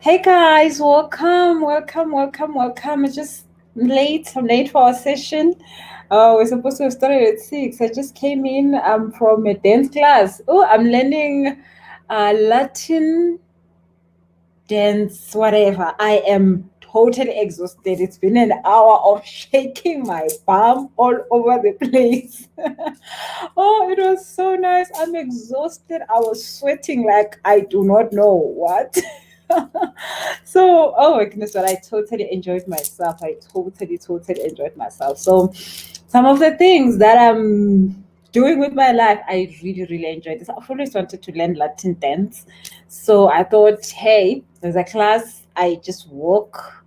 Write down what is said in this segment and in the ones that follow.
Hey guys, welcome. It's just late. I'm late for our session. We're supposed to have started at 6. I just came in from a dance class. Oh, I'm learning Latin dance, whatever. I am totally exhausted. It's been an hour of shaking my bum all over the place. Oh, it was so nice. I'm exhausted. I was sweating like I do not know what. So, oh my goodness, but I totally enjoyed myself. I totally enjoyed myself. So, some of the things that I'm doing with my life, I really enjoyed this. I've always wanted to learn Latin dance. So I thought, hey, there's a class. I just walk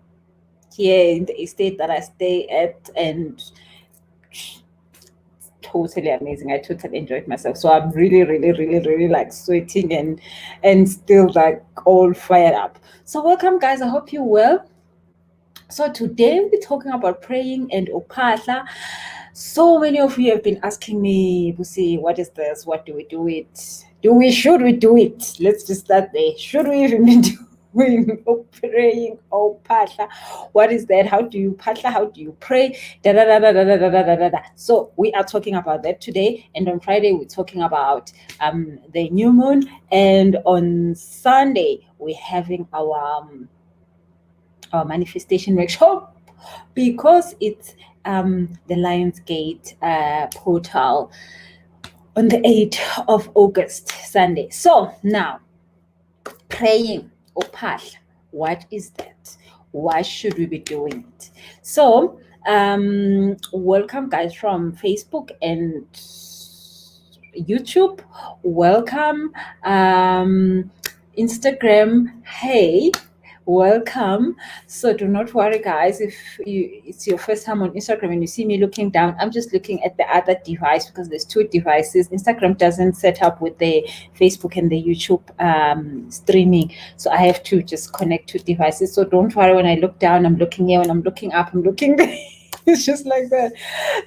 here in the estate that I stay at, and totally amazing. I totally enjoyed myself. So I'm really like sweating and still like all fired up. So welcome guys. I hope you're well. So today we're talking about praying and Ukuphahla. So many of you have been asking me, Busi, what is this? What do we do it? Should we do it? Let's just start there. Should we even be doing praying Ukuphahla? What is that? How do you phahla? How do you pray? Da, da, da, da, da, da, da, da, da, da. So we are talking about that today. And on Friday, we're talking about the new moon. And on Sunday, we're having our manifestation workshop because it's the Lionsgate portal on the 8th of August, Sunday. So now, praying Ukuphahla, what is that? Why should we be doing it? So, welcome guys from Facebook and YouTube. Welcome Instagram. Hey, welcome. So do not worry guys, if it's your first time on Instagram and you see me looking down, I'm just looking at the other device because there's two devices. Instagram doesn't set up with the Facebook and the YouTube streaming, so I have to just connect two devices. So don't worry, when I look down, I'm looking here. When I'm looking up, I'm looking there. It's just like that.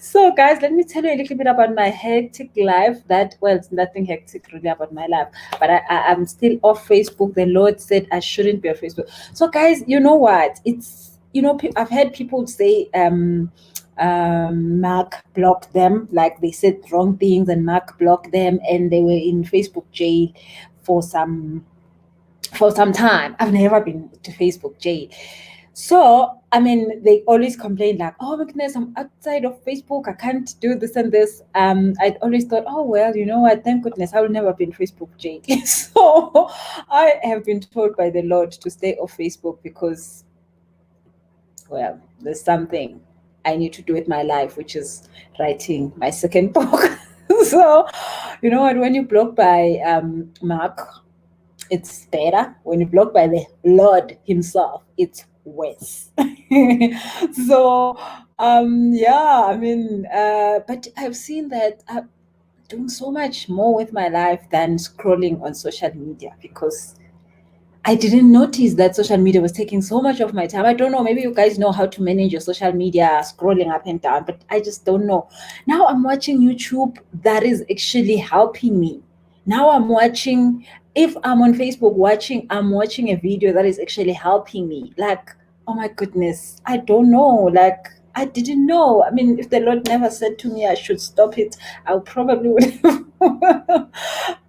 So guys, let me tell you a little bit about my hectic life. Well, it's nothing hectic really about my life, but I'm still off Facebook. The Lord said I shouldn't be on Facebook. So guys, you know what? I've heard people say Mark blocked them, like they said wrong things and Mark blocked them, and they were in Facebook jail for some time. I've never been to Facebook jail. So, I mean, they always complain like, oh my goodness, I'm outside of Facebook. I can't do this and this. I always thought, oh, well, you know what? Thank goodness I will never be in Facebook jail. So I have been told by the Lord to stay off Facebook because, well, there's something I need to do with my life, which is writing my second book. So, you know what? When you block by Mark, it's better. When you block by the Lord Himself, it's worse. So, yeah, I mean, but I've seen that I'm doing so much more with my life than scrolling on social media because I didn't notice that social media was taking so much of my time. I don't know, maybe you guys know how to manage your social media scrolling up and down, but I just don't know. Now I'm watching YouTube that is actually helping me. Now I'm watching, if I'm on Facebook I'm watching a video that is actually helping me. Like, oh my goodness, I don't know. Like, I didn't know. I mean, if the Lord never said to me I should stop it, I probably would have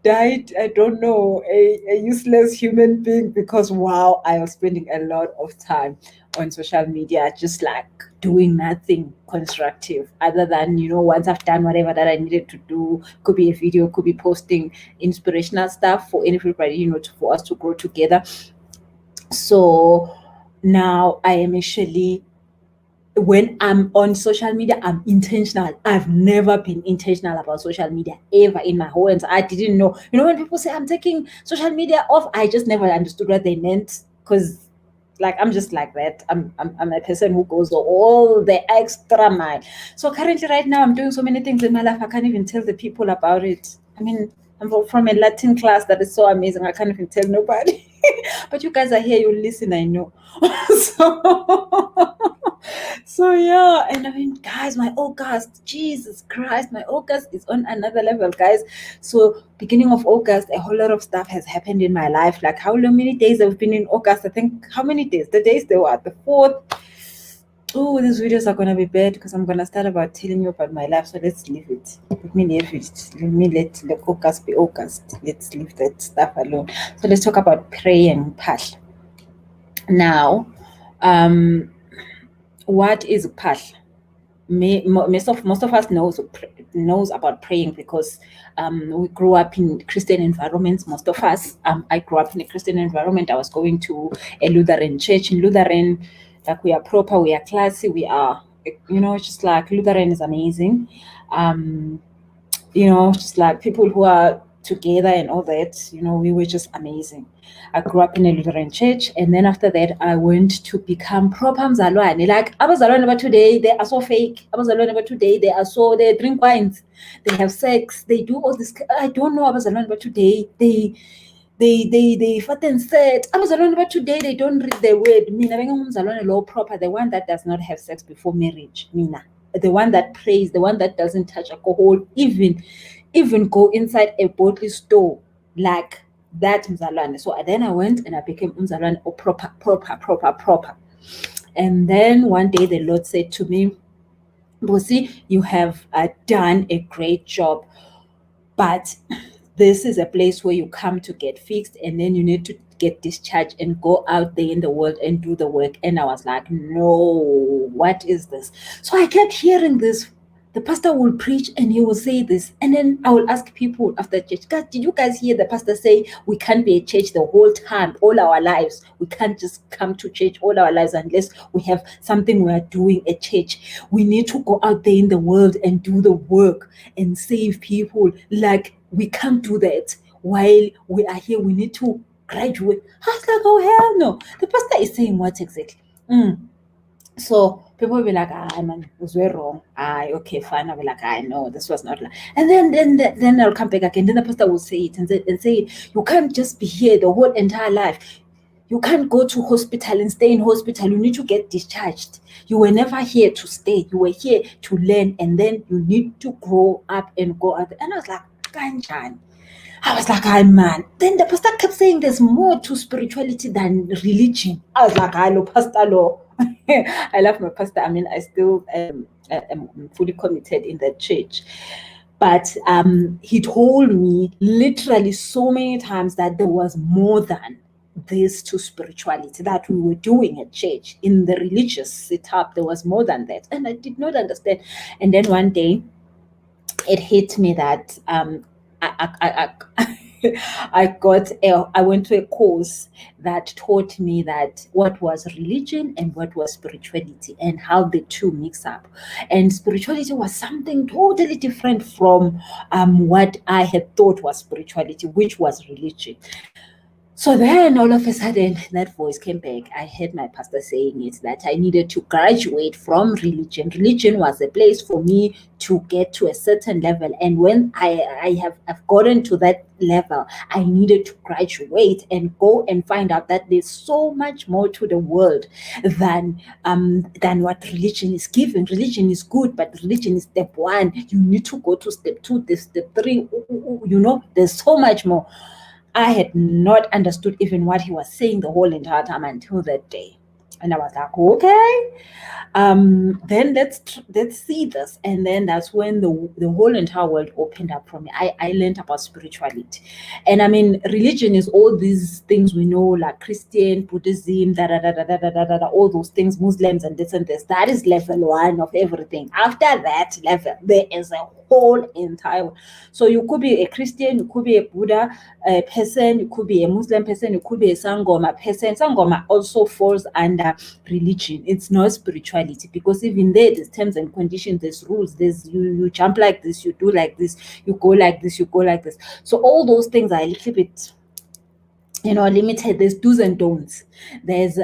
died, I don't know, a useless human being because wow, I was spending a lot of time on social media just like doing nothing constructive other than, once I've done whatever that I needed to do, could be a video, could be posting inspirational stuff for everybody, for us to grow together. So now I am actually, when I'm on social media, I'm intentional. I've never been intentional about social media ever in my whole entire. I didn't know. When people say I'm taking social media off, I just never understood what they meant because, like, I'm just like that. I'm a person who goes all the extra mile. So currently, right now, I'm doing so many things in my life. I can't even tell the people about it. I mean, I'm from a Latin class that is so amazing. I can't even tell nobody. But you guys are here, you listen, I know. So yeah, and I mean, guys, my August, Jesus Christ, my August is on another level, guys. So beginning of August, a whole lot of stuff has happened in my life. Like how many days I've been in August? I think how many days? The days they were the 4th. Oh, these videos are gonna be bad because I'm gonna start about telling you about my life. So let's leave it. Let me leave it. Let August be August. Let's leave that stuff alone. So let's talk about praying, Pash. Now, what is Pash? Most of us knows about praying because we grew up in Christian environments. Most of us, I grew up in a Christian environment. I was going to a Lutheran church. In Lutheran, like we are proper, we are classy, we are, just like Lutheran is amazing. Just like people who are together and all that, we were just amazing. I grew up in a Lutheran church, and then after that, I went to become proper mzalwane. Like, abazalwane about today, they are so fake. Abazalwane about today, they drink wines, they have sex, they do all this. I don't know abazalwane about today. They fat and said, abazalwane about today, they don't read the word. Mina, umzalwane law proper, the one that does not have sex before marriage. Mina, the one that prays, the one that doesn't touch alcohol, even go inside a bottle store, like that mzalwane. So then I went and I became mzalwane, or proper. And then one day the Lord said to me, Bosi, you have done a great job, but this is a place where you come to get fixed, and then you need to get discharged and go out there in the world and do the work. And I was like, no, what is this? So I kept hearing this. The pastor will preach and he will say this, and then I will ask people after church, guys, did you guys hear the pastor say we can't be at church the whole time, all our lives? We can't just come to church all our lives unless we have something we are doing at church. We need to go out there in the world and do the work and save people. Like, we can't do that while we are here. We need to graduate. I was like, oh hell no. The pastor is saying what exactly? So people will be like, man, it was very wrong. Okay, fine. I'll be like, no, this was not like. And then I'll come back again. Then the pastor will say it and say, you can't just be here the whole entire life. You can't go to hospital and stay in hospital. You need to get discharged. You were never here to stay. You were here to learn, and then you need to grow up and go out. And I was like, Kanchan. I was like, man. Then the pastor kept saying there's more to spirituality than religion. I was like, hello, Pastor Law. I love my pastor. I mean, I still am fully committed in that church. But he told me literally so many times that there was more than this to spirituality that we were doing at church. In the religious setup, there was more than that. And I did not understand. And then one day, it hit me that I went to a course that taught me that what was religion and what was spirituality and how the two mix up. And spirituality was something totally different from what I had thought was spirituality, which was religion. So then all of a sudden that voice came back. I heard my pastor saying it, that I needed to graduate from religion. Religion was a place for me to get to a certain level. And when I've gotten to that level, I needed to graduate and go and find out that there's so much more to the world than what religion is giving. Religion is good, but religion is step one. You need to go to step two, this step three. There's so much more. I had not understood even what he was saying the whole entire time until that day. And I was like, okay, then let's see this. And then that's when the whole entire world opened up for me. I learned about spirituality. And I mean, religion is all these things we know, like Christian, Buddhism, all those things, Muslims and this and this. That is level one of everything. After that level, there is a whole entire. So you could be a Christian, you could be a Buddha person, you could be a Muslim person, you could be a Sangoma person. Sangoma also falls under religion. It's not spirituality, because even there's terms and conditions, there's rules, there's you jump like this, you do like this, you go like this, you go like this. So all those things are a little bit limited. There's do's and don'ts. There's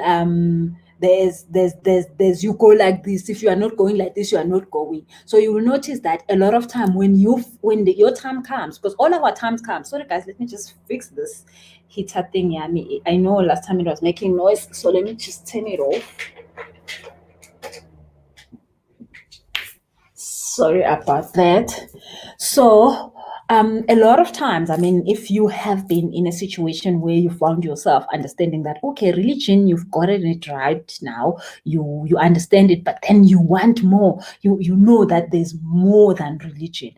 there's you go like this. If you are not going like this, you are not going. So you will notice that a lot of time when your time comes, because all of our times come. Sorry guys, let me just fix this heater thing. Yeah, I know last time it was making noise, so let me just turn it off. Sorry about that. So, a lot of times, I mean, if you have been in a situation where you found yourself understanding that, okay, religion, you've gotten it right now, you understand it, but then you want more. You know that there's more than religion.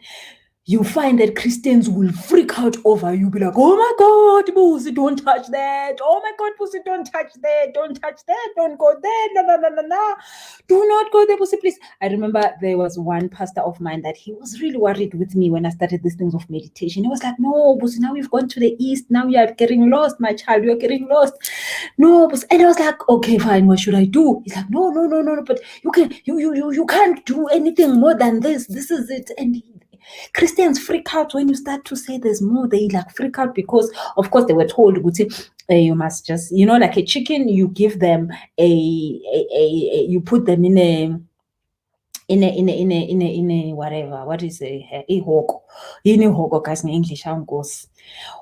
You find that Christians will freak out over you, be like, oh my God, Pussy, don't touch that. Oh my God, Pussy, don't touch that. Don't touch that. Don't go there. No, no, no, no, no. Do not go there, Pussy, please. I remember there was one pastor of mine that he was really worried with me when I started these things of meditation. He was like, no, Pussy, now we've gone to the east. Now you are getting lost, my child. You're getting lost. No, Pussy. And I was like, okay, fine. What should I do? He's like, no, no, no, no, no. But you can't do anything more than this. This is it. And Christians freak out when you start to say there's more. They like freak out because, of course, they were told, you must just, like a chicken, you give them you put them in a whatever. What is a ihoko? Ihoko guys in English, goes.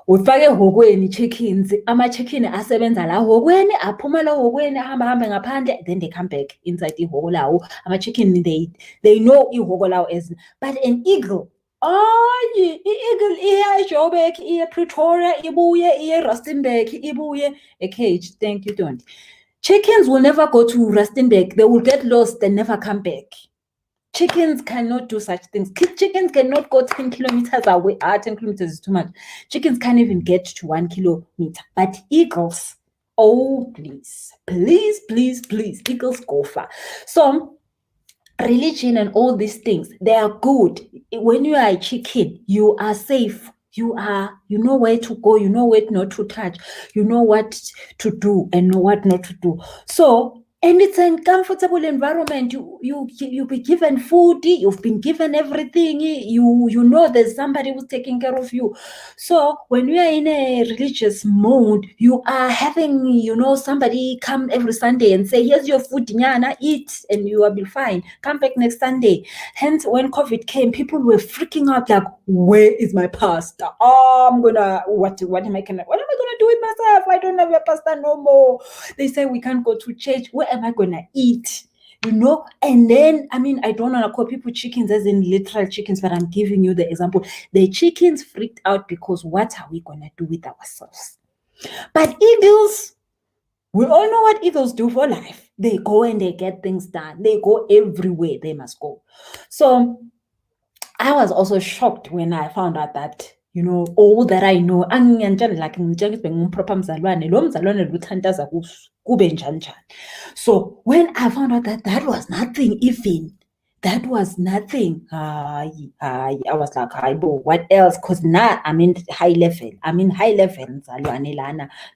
Ufake ehokweni chickens, ama-chicken asebenza la hokweni, aphuma la hokweni, ahambe ngaphandle, then they come back inside ihoko lawo. Ama-chicken, they know ihoko lawo as, but an eagle, i-eagle iya eJoburg, iya ePretoria, ibuye, iya eRustenburg, ibuye eCage. Thank you, don't. Chickens will never go to Rustenburg. They will get lost and never come back. Chickens cannot do such things. Chickens cannot go 10 kilometers away. 10 kilometers is too much. Chickens can't even get to 1 kilometer. But eagles, oh, please, please, please, please, eagles go far. So, religion and all these things, they are good. When you are a chicken, you are safe. You know where to go, you know where not to touch, you know what to do and know what not to do. So, and it's a comfortable environment. You be given food, you've been given everything, you know there's somebody who's taking care of you. So when you are in a religious mode, you are having, somebody come every Sunday and say, here's your food, nyana, eat, and you will be fine. Come back next Sunday. Hence, when COVID came, people were freaking out like, where is my pastor? Oh, what am I gonna do with myself? I don't have a pastor no more. They say we can't go to church. Where am I gonna eat? And then, I don't want to call people chickens as in literal chickens, but I'm giving you the example. The chickens freaked out because what are we gonna do with ourselves? But eagles, we all know what eagles do for life. They go and they get things done. They go everywhere they must go. So I was also shocked when I found out that, all that I know, so when I found out that was nothing even, that was nothing. I was like, what else? Because now I'm in high level.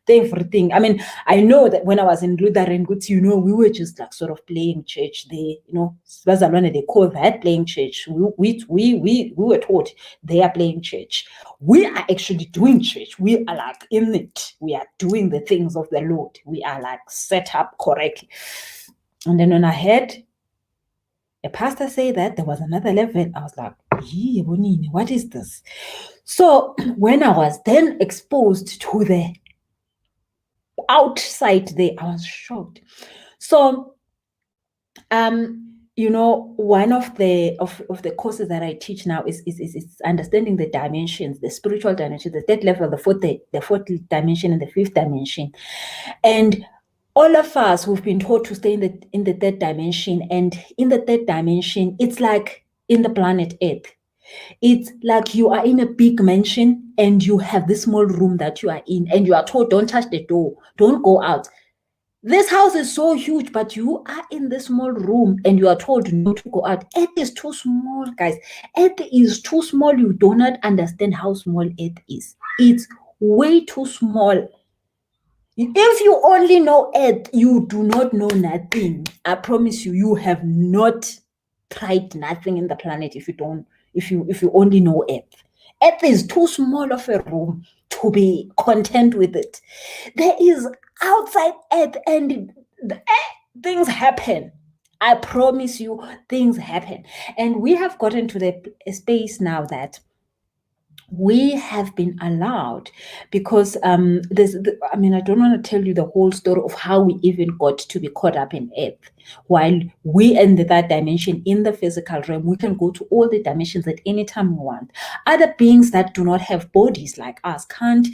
Everything. I know that when I was in Lutheran, we were just like sort of playing church. They call that playing church. We were taught they are playing church. We are actually doing church. We are like in it. We are doing the things of the Lord. We are like set up correctly. And then when I heard a pastor say that there was another level, I was like, what is this? So when I was then exposed to the outside there, I was shocked. So one of the courses that I teach now is understanding the dimensions, the spiritual dimension, the third level, the fourth dimension, and the fifth dimension. And all of us who've been taught to stay in the third dimension, and in the third dimension, it's like in the planet Earth. It's like you are in a big mansion and you have this small room that you are in, and you are told, don't touch the door, don't go out. This house is so huge, but you are in this small room and you are told not to go out. Earth is too small, guys. Earth is too small. You do not understand how small Earth is. It's way too small. If you only know Earth, you do not know nothing. I promise you, you have not tried nothing in the planet if you only know Earth. Earth is too small of a room to be content with it. There is outside Earth, and things happen. I promise you, things happen. And we have gotten to the space now that we have been allowed, because I don't want to tell you the whole story of how we even got to be caught up in earth. While we in the third dimension, in the physical realm, we can go to all the dimensions at any time we want. Other beings that do not have bodies like us can't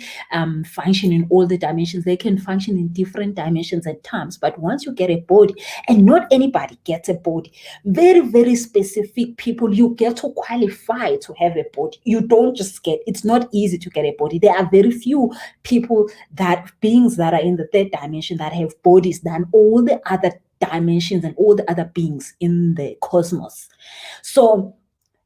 function in all the dimensions. They can function in different dimensions at times. But once you get a body, and not anybody gets a body, very, very specific people, you get to qualify to have a body. You don't just get, it's not easy to get a body. There are very few people, that beings that are in the third dimension, that have bodies than all the other dimensions and all the other beings in the cosmos. So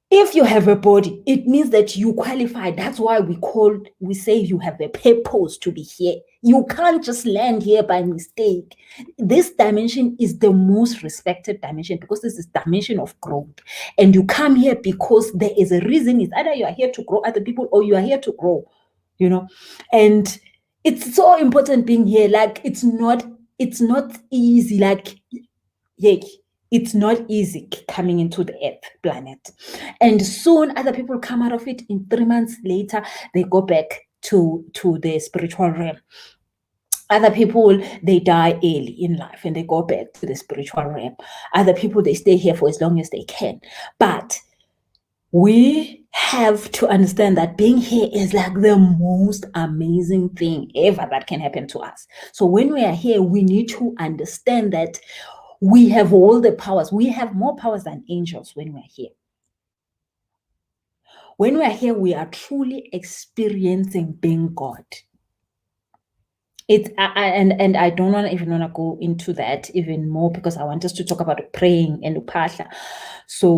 if you have a body, it means that you qualify. That's why we say you have a purpose to be here. You can't just land here by mistake. This dimension is the most respected dimension, because this is dimension of growth. And you come here because there is a reason. It's either you are here to grow other people, or you are here to grow, and it's so important being here. Like, it's not easy. Like, yeah, it's not easy coming into the earth planet. And soon other people come out of it. In 3 months later, they go back to the spiritual realm. Other people, they die early in life and they go back to the spiritual realm. Other people, they stay here for as long as they can. But we have to understand that being here is like the most amazing thing ever that can happen to us. So when we are here, we need to understand that we have all the powers. We have more powers than angels when we're here. When we're here, we are truly experiencing being God. And I don't even want to go into that even more, because I want us to talk about praying and Ukuphahla. So,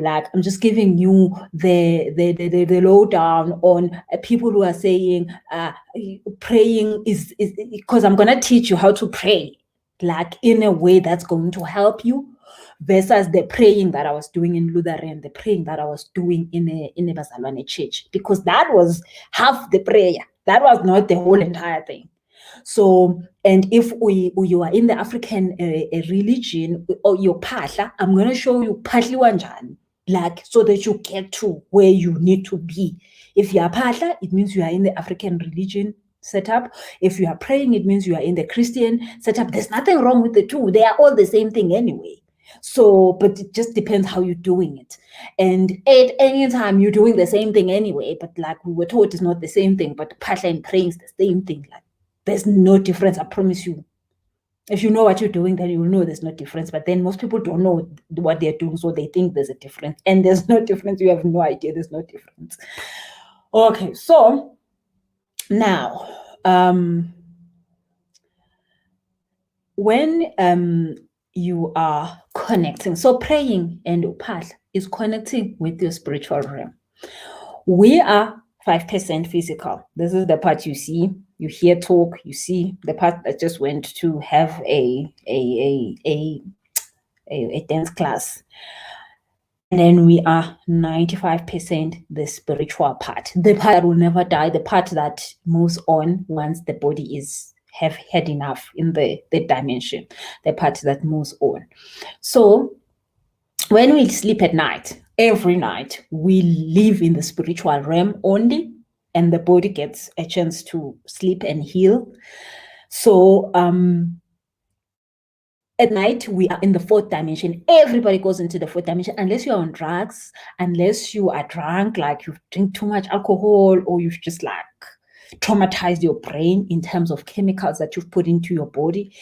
like, I'm just giving you the lowdown on people who are saying praying is because I'm gonna teach you how to pray, like, in a way that's going to help you, versus the praying that I was doing in Lutheran, the praying that I was doing in a Bazalwane church, because that was half the prayer. That was not the whole entire thing. So, and if you are in the African religion, or your Phahla, I'm going to show you Phahliwa njani, like, so that you get to where you need to be. If you are Phahla, it means you are in the African religion setup. If you are praying, it means you are in the Christian setup. There's nothing wrong with the two. They are all the same thing anyway. So, but it just depends how you're doing it. And at any time, you're doing the same thing anyway. But like we were taught, it's not the same thing. But Phahla and praying is the same thing. Like, there's no difference, I promise you. If you know what you're doing, then you will know there's no difference. But then most people don't know what they're doing, so they think there's a difference. And there's no difference. You have no idea there's no difference. Okay, so now, when you are connecting, so praying and Ukuphahla is connecting with your spiritual realm. We are 5% physical. This is the part you see. You hear talk. You see the part that just went to have a dance class. And then we are 95% the spiritual part, the part that will never die, the part that moves on once the body have had enough in the dimension, the part that moves on. So when we sleep at night, every night, we live in the spiritual realm only, and the body gets a chance to sleep and heal. So at night, we are in the fourth dimension. Everybody goes into the fourth dimension, unless you're on drugs, unless you are drunk, like you've drink too much alcohol, or you've just like traumatized your brain in terms of chemicals that you've put into your body.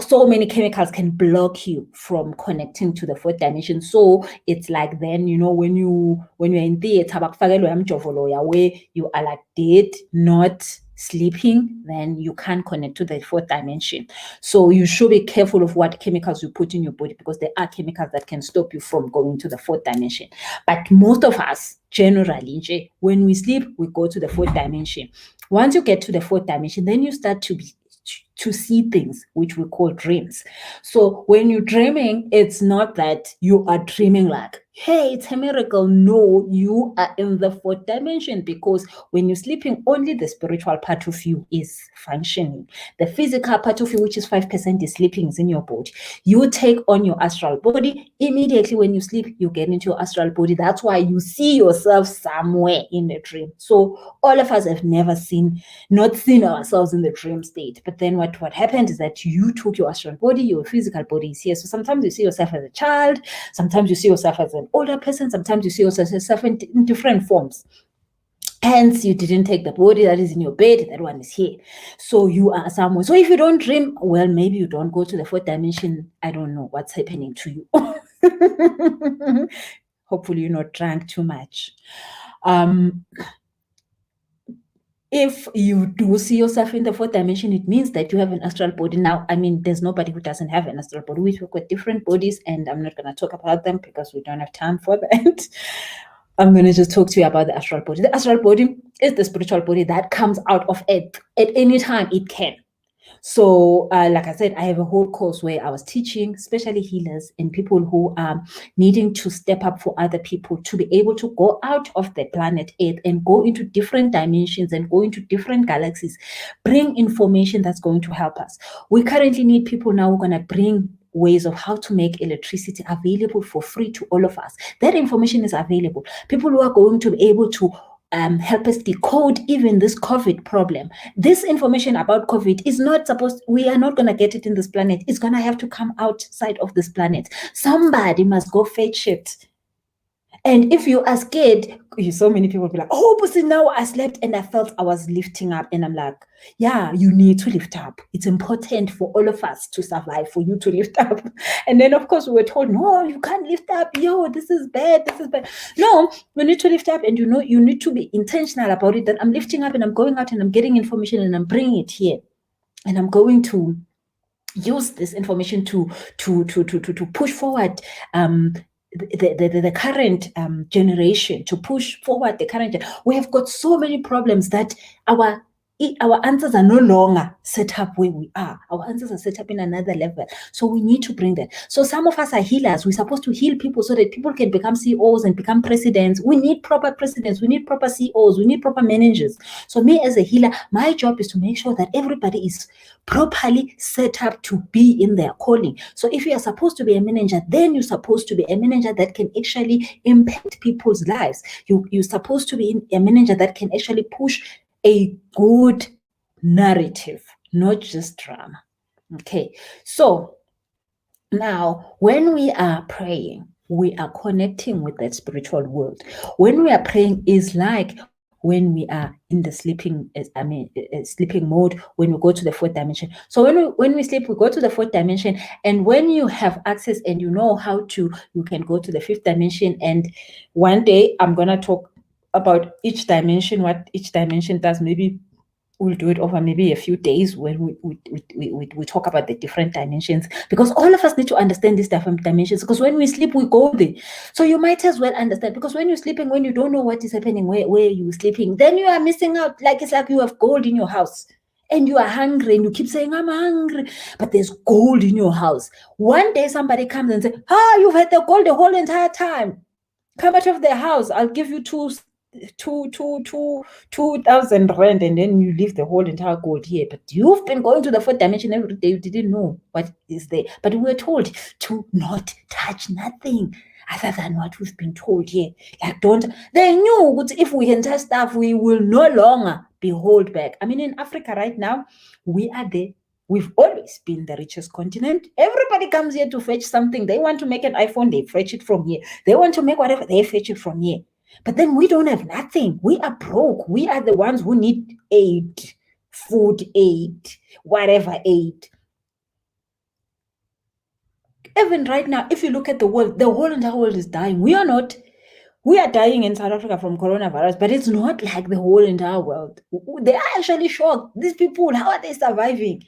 So many chemicals can block you from connecting to the fourth dimension. So it's like, then, when you're in theater, where you are like dead, not sleeping, then you can't connect to the fourth dimension. So you should be careful of what chemicals you put in your body, because there are chemicals that can stop you from going to the fourth dimension. But most of us, generally, when we sleep, we go to the fourth dimension. Once you get to the fourth dimension, then you start to see things, which we call dreams. So when you're dreaming, it's not that you are dreaming like Hey, it's a miracle. No, you are in the fourth dimension, because when you're sleeping, only the spiritual part of you is functioning. The physical part of you, which is 5%, is sleeping, is in your body. You take on your astral body. Immediately when you sleep, you get into your astral body. That's why you see yourself somewhere in the dream. So all of us have not seen ourselves in the dream state. But then what happened is that you took your astral body, your physical body is here. So sometimes you see yourself as a child, sometimes you see yourself as an older person, sometimes you see yourself in different forms. Hence, you didn't take the body that is in your bed, that one is here. So you are somewhere. So if you don't dream, well, maybe you don't go to the fourth dimension. I don't know what's happening to you. Hopefully you're not drunk too much. If you do see yourself in the fourth dimension, it means that you have an astral body. Now, I mean, there's nobody who doesn't have an astral body. We work with different bodies, and I'm not going to talk about them because we don't have time for that. I'm going to just talk to you about the astral body. The astral body is the spiritual body that comes out of it at any time it can. So, like I said, I have a whole course where I was teaching, especially healers and people who are needing to step up for other people to be able to go out of the planet Earth and go into different dimensions and go into different galaxies, bring information that's going to help us. We currently need people now who are going to bring ways of how to make electricity available for free to all of us. That information is available. People who are going to be able to help us decode even this COVID problem. This information about COVID is not we are not going to get it in this planet. It's going to have to come outside of this planet. Somebody must go fetch it. And if you are scared, so many people will be like, oh, but now I slept and I felt I was lifting up. And I'm like, yeah, you need to lift up. It's important for all of us to survive, for you to lift up. And then, of course, we were told, no, you can't lift up. Yo, this is bad. This is bad. No, you need to lift up, and you need to be intentional about it, that I'm lifting up and I'm going out and I'm getting information and I'm bringing it here. And I'm going to use this information to push forward the current generation, to push forward the current. We have got so many problems that our answers are no longer set up where we are. Our answers are set up in another level. So we need to bring that. So some of us are healers. We're supposed to heal people so that people can become CEOs and become presidents. We need proper presidents. We need proper CEOs. We need proper managers. So me as a healer, my job is to make sure that everybody is properly set up to be in their calling. So if you are supposed to be a manager, then you're supposed to be a manager that can actually impact people's lives. You're supposed to be a manager that can actually push a good narrative, not just drama. Okay, so now when we are praying, we are connecting with that spiritual world. When we are praying, is like when we are in the sleeping mode, when we go to the fourth dimension. So when we sleep, we go to the fourth dimension, and when you have access and you know how to, you can go to the fifth dimension. And one day I'm gonna talk about each dimension, what each dimension does. Maybe we'll do it over maybe a few days when we talk about the different dimensions, because all of us need to understand these different dimensions, because when we sleep, we go there. So you might as well understand, because when you're sleeping, when you don't know what is happening, where you're sleeping, then you are missing out. Like, it's like you have gold in your house and you are hungry and you keep saying, I'm hungry, but there's gold in your house. One day somebody comes and says, you've had the gold the whole entire time. Come out of the house, I'll give you 2,000 rand, and then you leave the whole entire gold here. But you've been going to the fourth dimension every day. You didn't know what is there. But we were told to not touch nothing other than what we've been told here. Like, they knew if we can touch stuff, we will no longer be held back. I mean, in Africa right now, we are there. We've always been the richest continent. Everybody comes here to fetch something. They want to make an iPhone, they fetch it from here. They want to make whatever, they fetch it from here. But then we don't have nothing. We are broke. We are the ones who need aid, food aid, whatever aid. Even right now, if you look at the world, the whole entire world is dying. We are dying in South Africa from coronavirus, but it's not like the whole entire world. They are actually shocked. These people, how are they surviving?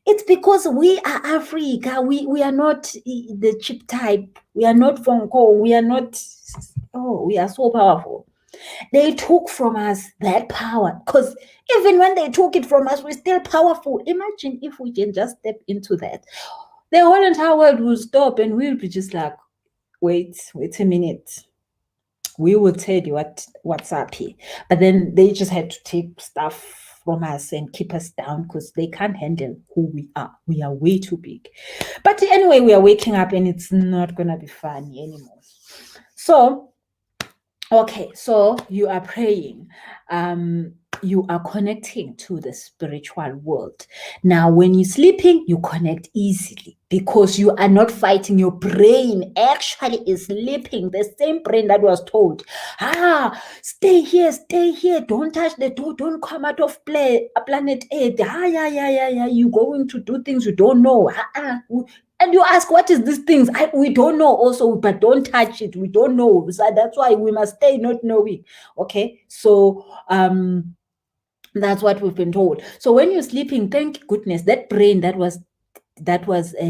It's because we are Africa. We are not the cheap type. We are not Fonko. We are not, we are so powerful. They took from us that power, because even when they took it from us, we're still powerful. Imagine if we can just step into that. The whole entire world will stop and we'll be just like, wait a minute. We will tell you what's up here. But then they just had to take stuff from us and keep us down because they can't handle who we are. We are way too big. But anyway, we are waking up and it's not going to be funny anymore. So, okay, so you are praying. You are connecting to the spiritual world. Now, when you're sleeping, you connect easily because you are not fighting. Your brain actually is sleeping. The same brain that was told, stay here, don't touch the door, don't come out of planet Earth. Yeah, you're going to do things you don't know. And you ask, what is these things? We don't know also, but don't touch it. We don't know. So that's why we must stay not knowing. Okay, so that's what we've been told. So when you're sleeping, thank goodness that brain that was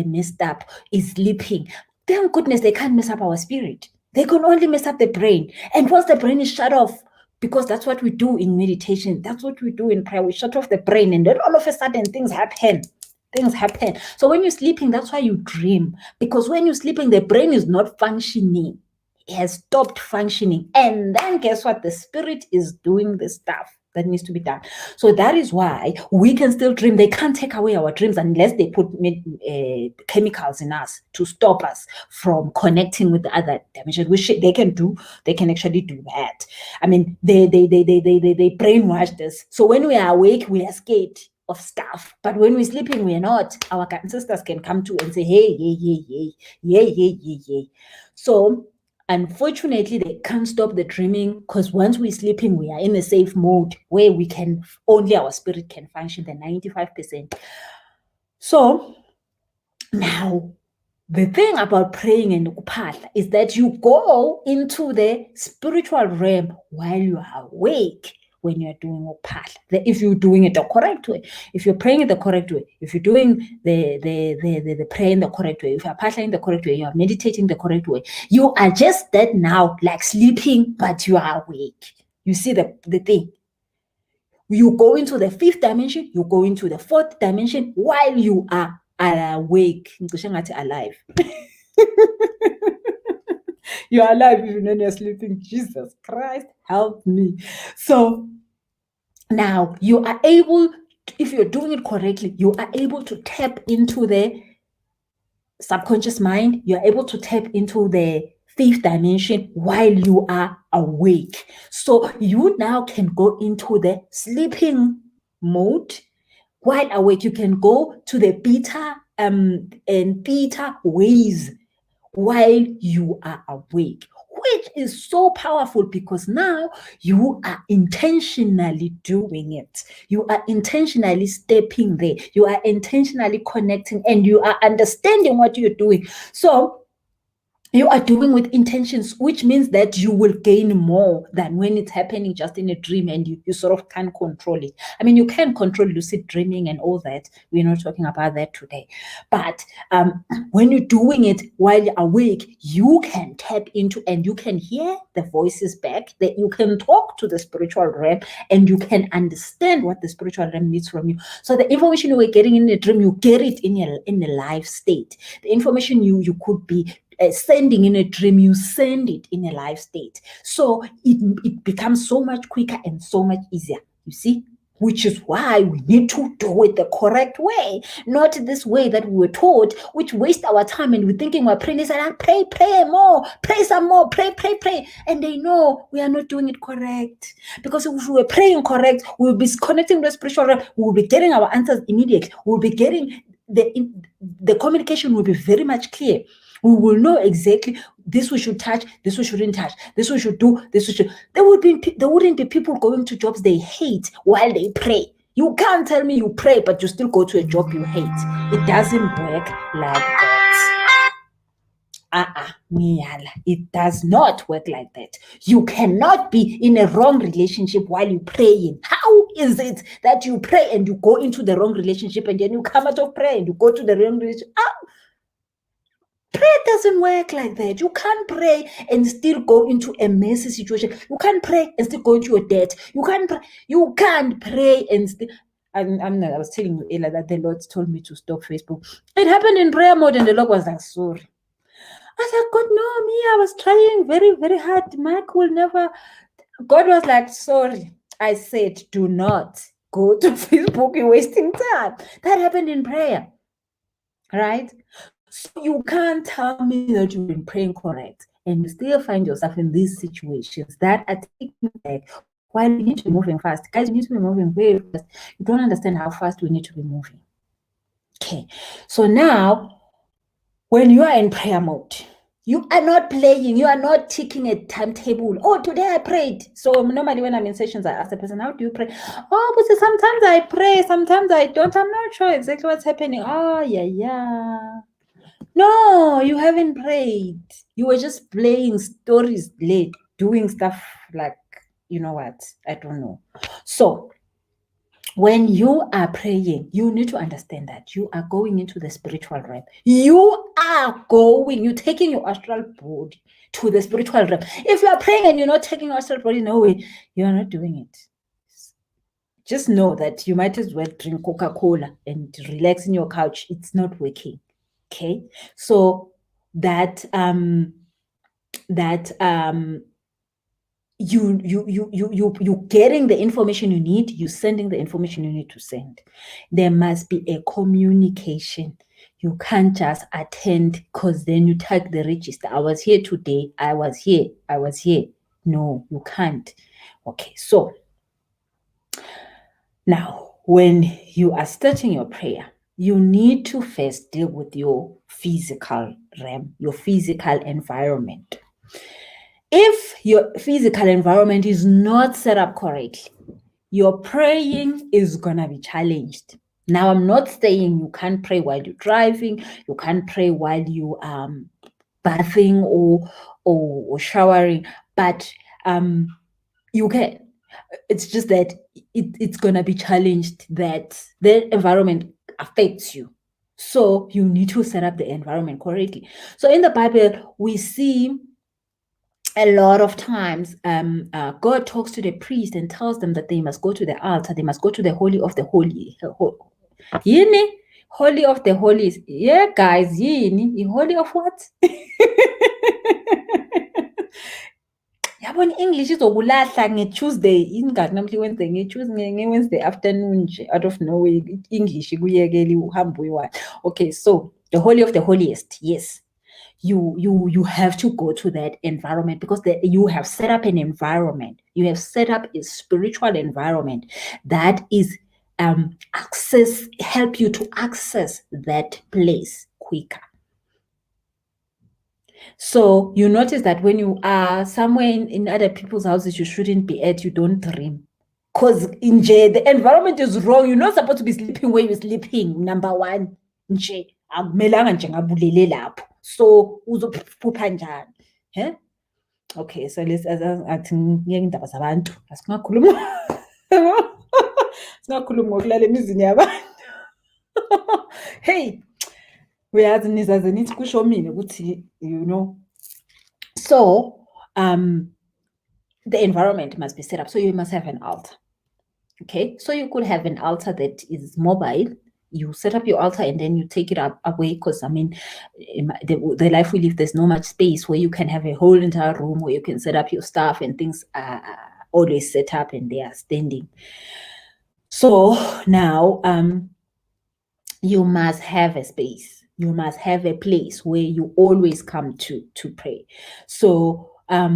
messed up is sleeping. Thank goodness they can't mess up our spirit. They can only mess up the brain. And once the brain is shut off, because that's what we do in meditation, that's what we do in prayer, we shut off the brain, and then all of a sudden things happen. So when you're sleeping, that's why you dream, because when you're sleeping, the brain is not functioning. It has stopped functioning. And then guess what? The spirit is doing the stuff that needs to be done. So that is why we can still dream. They can't take away our dreams unless they put chemicals in us to stop us from connecting with the other dimension, which they can do. They can actually do that. I mean, they brainwashed us. So when we are awake, we are scared of stuff. But when we're sleeping, we're not. Our ancestors can come to and say, hey. So unfortunately, they can't stop the dreaming because once we're sleeping, we are in a safe mode where we can, only our spirit can function, the 95%. So now, the thing about praying and Ukuphahla is that you go into the spiritual realm while you are awake. When you're doing Ukuphahla, if you're doing it the correct way, if you're praying it the correct way, if you're doing the prayer in the correct way, if you're Phahla in the correct way, you're meditating the correct way, you are just that now, like sleeping, but you are awake. You see the thing. You go into the 5th dimension, you go into the 4th dimension while you are awake. Alive. You're alive even when you're sleeping. Jesus Christ, help me. So now you are able, if you're doing it correctly, you are able to tap into the subconscious mind. You're able to tap into the 5th dimension while you are awake. So you now can go into the sleeping mode while awake. You can go to the beta and theta ways while you are awake, which is so powerful because now you are intentionally doing it. You are intentionally stepping there. You are intentionally connecting and you are understanding what you're doing. So you are doing with intentions, which means that you will gain more than when it's happening just in a dream and you sort of can't control it. I mean, you can control lucid dreaming and all that. We're not talking about that today. But when you're doing it while you're awake, you can tap into and you can hear the voices back, that you can talk to the spiritual realm and you can understand what the spiritual realm needs from you. So the information you were getting in a dream, you get it in a live state. The information you could be sending in a dream, you send it in a live state. So it becomes so much quicker and so much easier, you see, which is why we need to do it the correct way, not this way that we were taught, which waste our time and we're thinking we're praying. They said, pray more, pray some more, pray. And they know we are not doing it correct. Because if we were praying correct, we'll be connecting with the spiritual realm, we'll be getting our answers immediately. We'll be getting the communication will be very much clear. We will know exactly this we should touch, this we shouldn't touch, this we should do, this we should. There wouldn't be people going to jobs they hate while they pray. You can't tell me you pray, but you still go to a job you hate. It doesn't work like that. It does not work like that. You cannot be in a wrong relationship while you're praying. How is it that you pray and you go into the wrong relationship and then you come out of prayer and you go to the wrong relationship? Prayer doesn't work like that. You can't pray and still go into a messy situation. You can't pray and still go into a debt. You can't pray and still. I was telling you earlier that the Lord told me to stop Facebook. It happened in prayer mode and the Lord was like, sorry. I said, God, no, me, I was trying very, very hard. Mike will never. God was like, sorry. I said, do not go to Facebook. You're wasting time. That happened in prayer, right? So you can't tell me that you've been praying correct and you still find yourself in these situations that are taking you back while you need to be moving fast. Guys, you need to be moving very fast. You don't understand how fast we need to be moving. Okay, so now when you are in prayer mode, you are not playing, you are not ticking a timetable. Oh, today I prayed. So normally when I'm in sessions, I ask the person, how do you pray? Oh, but sometimes I pray, sometimes I don't. I'm not sure exactly what's happening. Oh, yeah. No, you haven't prayed. You were just playing stories late, doing stuff like, you know what? I don't know. So when you are praying, you need to understand that you are going into the spiritual realm. You're taking your astral body to the spiritual realm. If you are praying and you're not taking your astral body, no way, you are not doing it. Just know that you might as well drink Coca-Cola and relax in your couch. It's not working. Okay, so you getting the information you need, you sending the information you need to send. There must be a communication. You can't just attend because then you tag the register. I was here today. I was here. No, you can't. Okay, so now when you are starting your prayer, you need to first deal with your physical realm, your physical environment. If your physical environment is not set up correctly, your praying is going to be challenged. Now, I'm not saying you can't pray while you're driving, you can't pray while you bathing or showering, but you can. It's just that it's going to be challenged, that the environment affects you. So you need to set up the environment correctly. So in the Bible, we see a lot of times God talks to the priest and tells them that they must go to the altar, they must go to the holy of the holy. Yini? Holy of the holies. Yeah, guys, yini? Holy of what? Yabona English izokulahla nge-Tuesday, ingadi namhla Wednesday, nge-Wednesday afternoon nje, out of nowhere, English ikuyekela uhambe uyi-one. Okay, so the holy of the holiest, yes. You have to go to that environment because you have set up an environment. You have set up a spiritual environment that is help you to access that place quicker. So you notice that when you are somewhere in other people's houses you shouldn't be at, you don't dream. Because the environment is wrong. You're not supposed to be sleeping where you're sleeping, number one. Nje akumelanga nje ngabulele lapho. So uzophupha njani? Okay, so athi ngiyeke indaba zabantu. Asingakhuluma. Singakhuluma ngokulala emizini yabantu. Hey, uyazi nizaze nithi kusho mina ukuthi, you know. So, the environment must be set up. So you must have an altar. Okay, so you could have an altar that is mobile. You set up your altar and then you take it away, because I mean, the life we live, there's no much space where you can have a whole entire room where you can set up your stuff and things are always set up and they are standing. So now you must have a space. You must have a place where you always come to pray. So a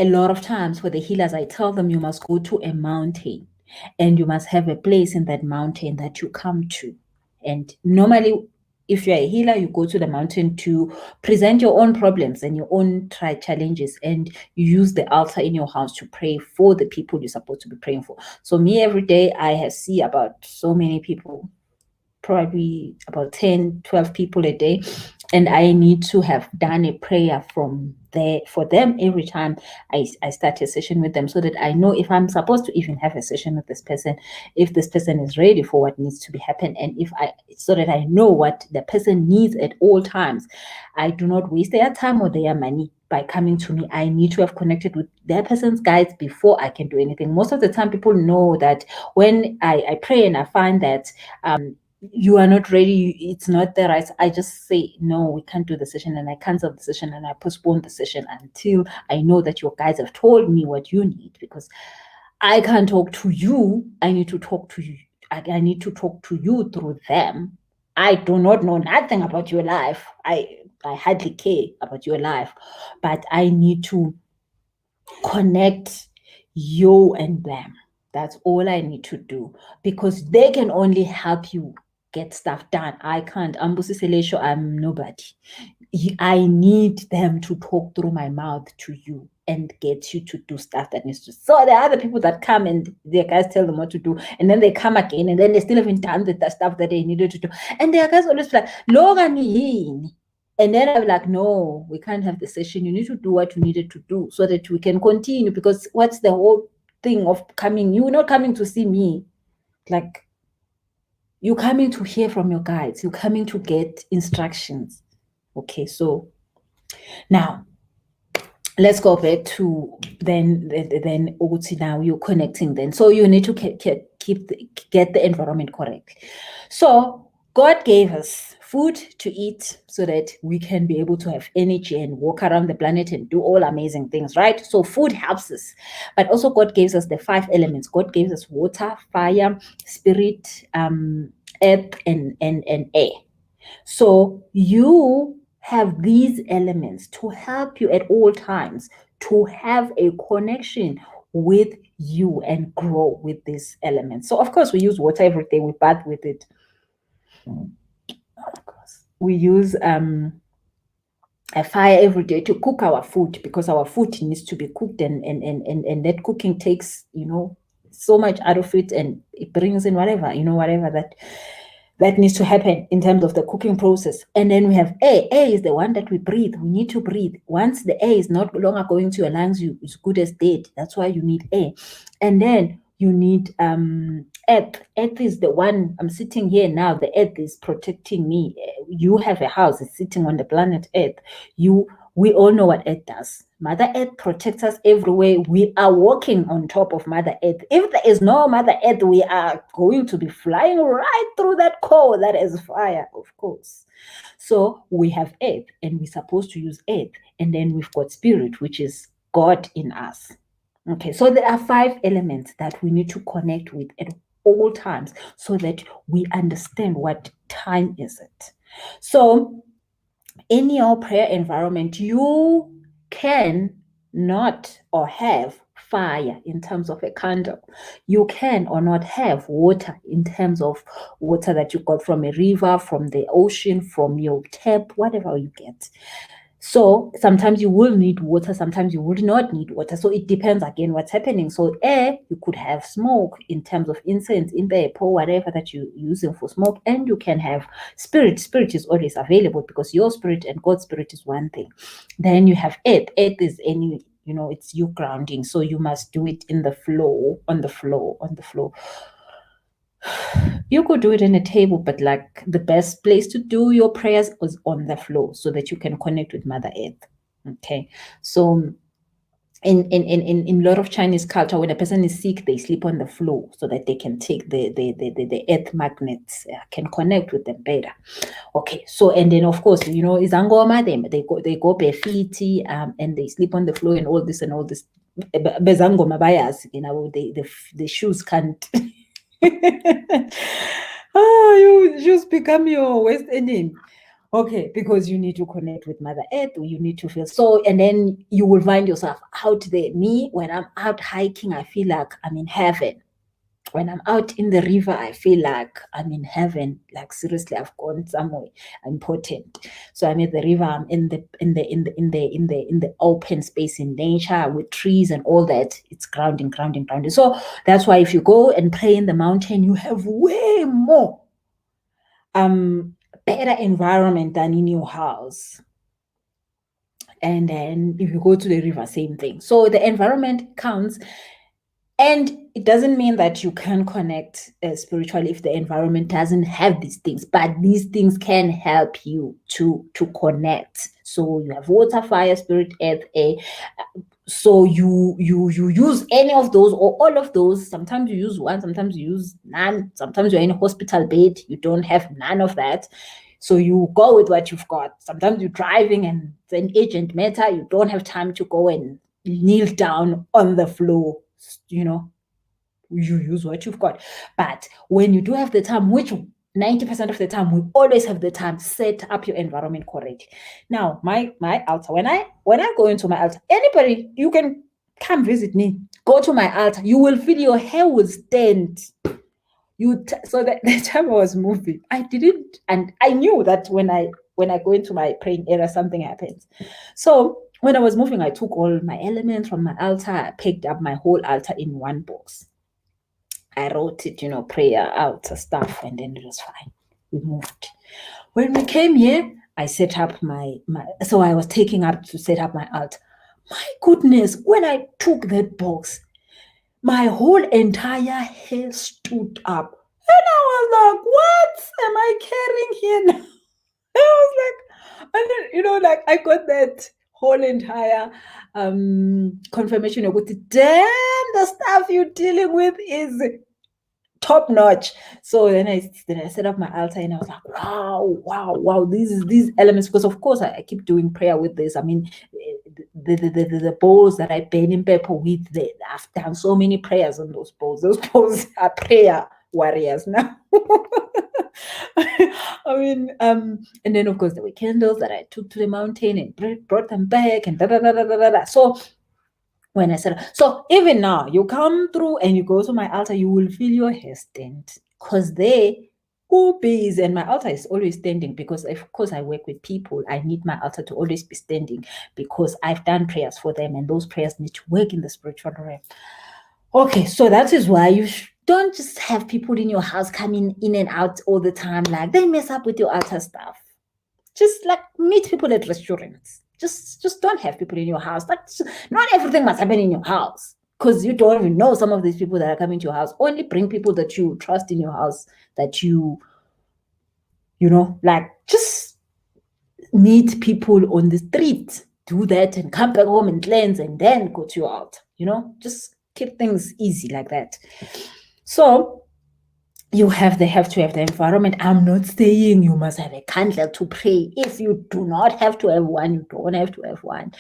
lot of times for the healers, I tell them you must go to a mountain and you must have a place in that mountain that you come to. And normally, if you're a healer, you go to the mountain to present your own problems and your own challenges, and you use the altar in your house to pray for the people you're supposed to be praying for. So me, every day, I see about so many people, probably about 10, 12 people a day. And I need to have done a prayer from there for them every time I start a session with them, so that I know if I'm supposed to even have a session with this person, if this person is ready for what needs to be happen, and so that I know what the person needs at all times. I do not waste their time or their money by coming to me. I need to have connected with that person's guides before I can do anything. Most of the time, people know that when I pray and I find that you are not ready, it's not the right, I just say no, we can't do the session, and I cancel the session, and I postpone the session until I know that your guys have told me what you need, because I can't talk to you. I need to talk to you. I need to talk to you through them. I do not know nothing about your life. I hardly care about your life, but I need to connect you and them. That's all I need to do, because they can only help you get stuff done. I can't. I'm nobody. I need them to talk through my mouth to you and get you to do stuff that needs to. So there are other people that come and their guys tell them what to do, and then they come again, and then they still haven't done the stuff that they needed to do. And their guys always be like, Logan, and then I'm like, no, we can't have the session. You need to do what you needed to do so that we can continue. Because what's the whole thing of coming? You're not coming to see me. Like, you're coming to hear from your guides. You're coming to get instructions. Okay, so now let's go back to then now you're connecting then. So you need to get the environment correct. So God gave us food to eat so that we can be able to have energy and walk around the planet and do all amazing things, right? So food helps us. But also God gives us the 5 elements. God gives us water, fire, spirit, earth, and air. So you have these elements to help you at all times to have a connection with you and grow with these elements. So of course we use water every day, we bath with it. Of course. We use a fire every day to cook our food, because our food needs to be cooked, and that cooking takes, so much out of it, and it brings in whatever that needs to happen in terms of the cooking process. And then we have air. Air is the one that we breathe. We need to breathe. Once the air is not longer going to your lungs, it's good as dead. That's why you need air. And then you need earth. Earth is the one, I'm sitting here now, the earth is protecting me. You have a house, it's sitting on the planet Earth. We all know what Earth does. Mother Earth protects us everywhere. We are walking on top of Mother Earth. If there is no Mother Earth, we are going to be flying right through that core that is fire, of course. So we have Earth, and we're supposed to use Earth. And then we've got Spirit, which is God in us. Okay, so there are 5 elements that we need to connect with at all times so that we understand what time is it. So in your prayer environment, you can not or have fire in terms of a candle. You can or not have water in terms of water that you got from a river, from the ocean, from your tap, whatever you get. So sometimes you will need water, sometimes you would not need water. So it depends again what's happening. So air, you could have smoke in terms of incense, impepo, whatever that you're using for smoke, and you can have spirit. Spirit is always available, because your spirit and God's spirit is one thing. Then you have earth. Earth is it's you grounding. So you must do it in the flow, on the floor. You could do it in a table, but like the best place to do your prayers is on the floor, so that you can connect with Mother Earth. Okay, so in a lot of Chinese culture, when a person is sick, they sleep on the floor so that they can take the earth magnets, can connect with them better. Okay, so and then of course, izangoma, they go bare feet, and they sleep on the floor and all this. Bezangoma bias, the shoes can't. You just become your worst enemy. Okay, because you need to connect with Mother Earth, you need to feel so, and then you will find yourself out there. Me, when I'm out hiking, I feel like I'm in heaven. When I'm out in the river, I feel like I'm in heaven. Like seriously, I've gone somewhere important. So I'm at the river. I'm in the open space in nature with trees and all that. It's grounding. So that's why if you go and pray in the mountain, you have way more better environment than in your house. And then if you go to the river, same thing. So the environment counts. And it doesn't mean that you can connect spiritually if the environment doesn't have these things, but these things can help you to connect. So you have water, fire, spirit, earth, air. So you use any of those or all of those. Sometimes you use one, sometimes you use none. Sometimes you're in a hospital bed, you don't have none of that. So you go with what you've got. Sometimes you're driving and it's an urgent matter, you don't have time to go and kneel down on the floor. You use what you've got. But when you do have the time, which 90% of the time we always have the time, set up your environment correctly. Now my altar, when I go into my altar, anybody, you can come visit me, go to my altar, you will feel your hair will stand. So that the time I was moving, I didn't, and I knew that when I go into my praying area, something happens. So when I was moving, I took all my elements from my altar, I picked up my whole altar in one box. I wrote it, prayer, altar stuff, and then it was fine. We moved. When we came here, I set up so I was taking up to set up my altar. My goodness, when I took that box, my whole entire hair stood up. And I was like, what am I carrying here now? I was like, and then, I got that whole entire confirmation of what, damn, the stuff you're dealing with is top notch. So then I set up my altar and I was like, wow, these elements, because of course I keep doing prayer with this. I mean, the bowls that I burn in pepper with, I've done so many prayers on those bowls. Those bowls are prayer warriors now. I mean, and then of course there were candles that I took to the mountain and brought them back and da. So when I said, so even now, you come through and you go to my altar, you will feel your hair stand, because they bees, and my altar is always standing, because of course I work with people. I need my altar to always be standing because I've done prayers for them, and those prayers need to work in the spiritual realm. Okay, so that is why you don't just have people in your house coming in and out all the time, like they mess up with your altar stuff. Just like meet people at restaurants. Just don't have people in your house. Not everything must happen in your house, because you don't even know some of these people that are coming to your house. Only bring people that you trust in your house, that just meet people on the street, do that and come back home and cleanse and then go to your altar. Just keep things easy like that. So they have to have the environment. I'm not saying you must have a candle to pray. If you do not have to have one, you don't have to have one.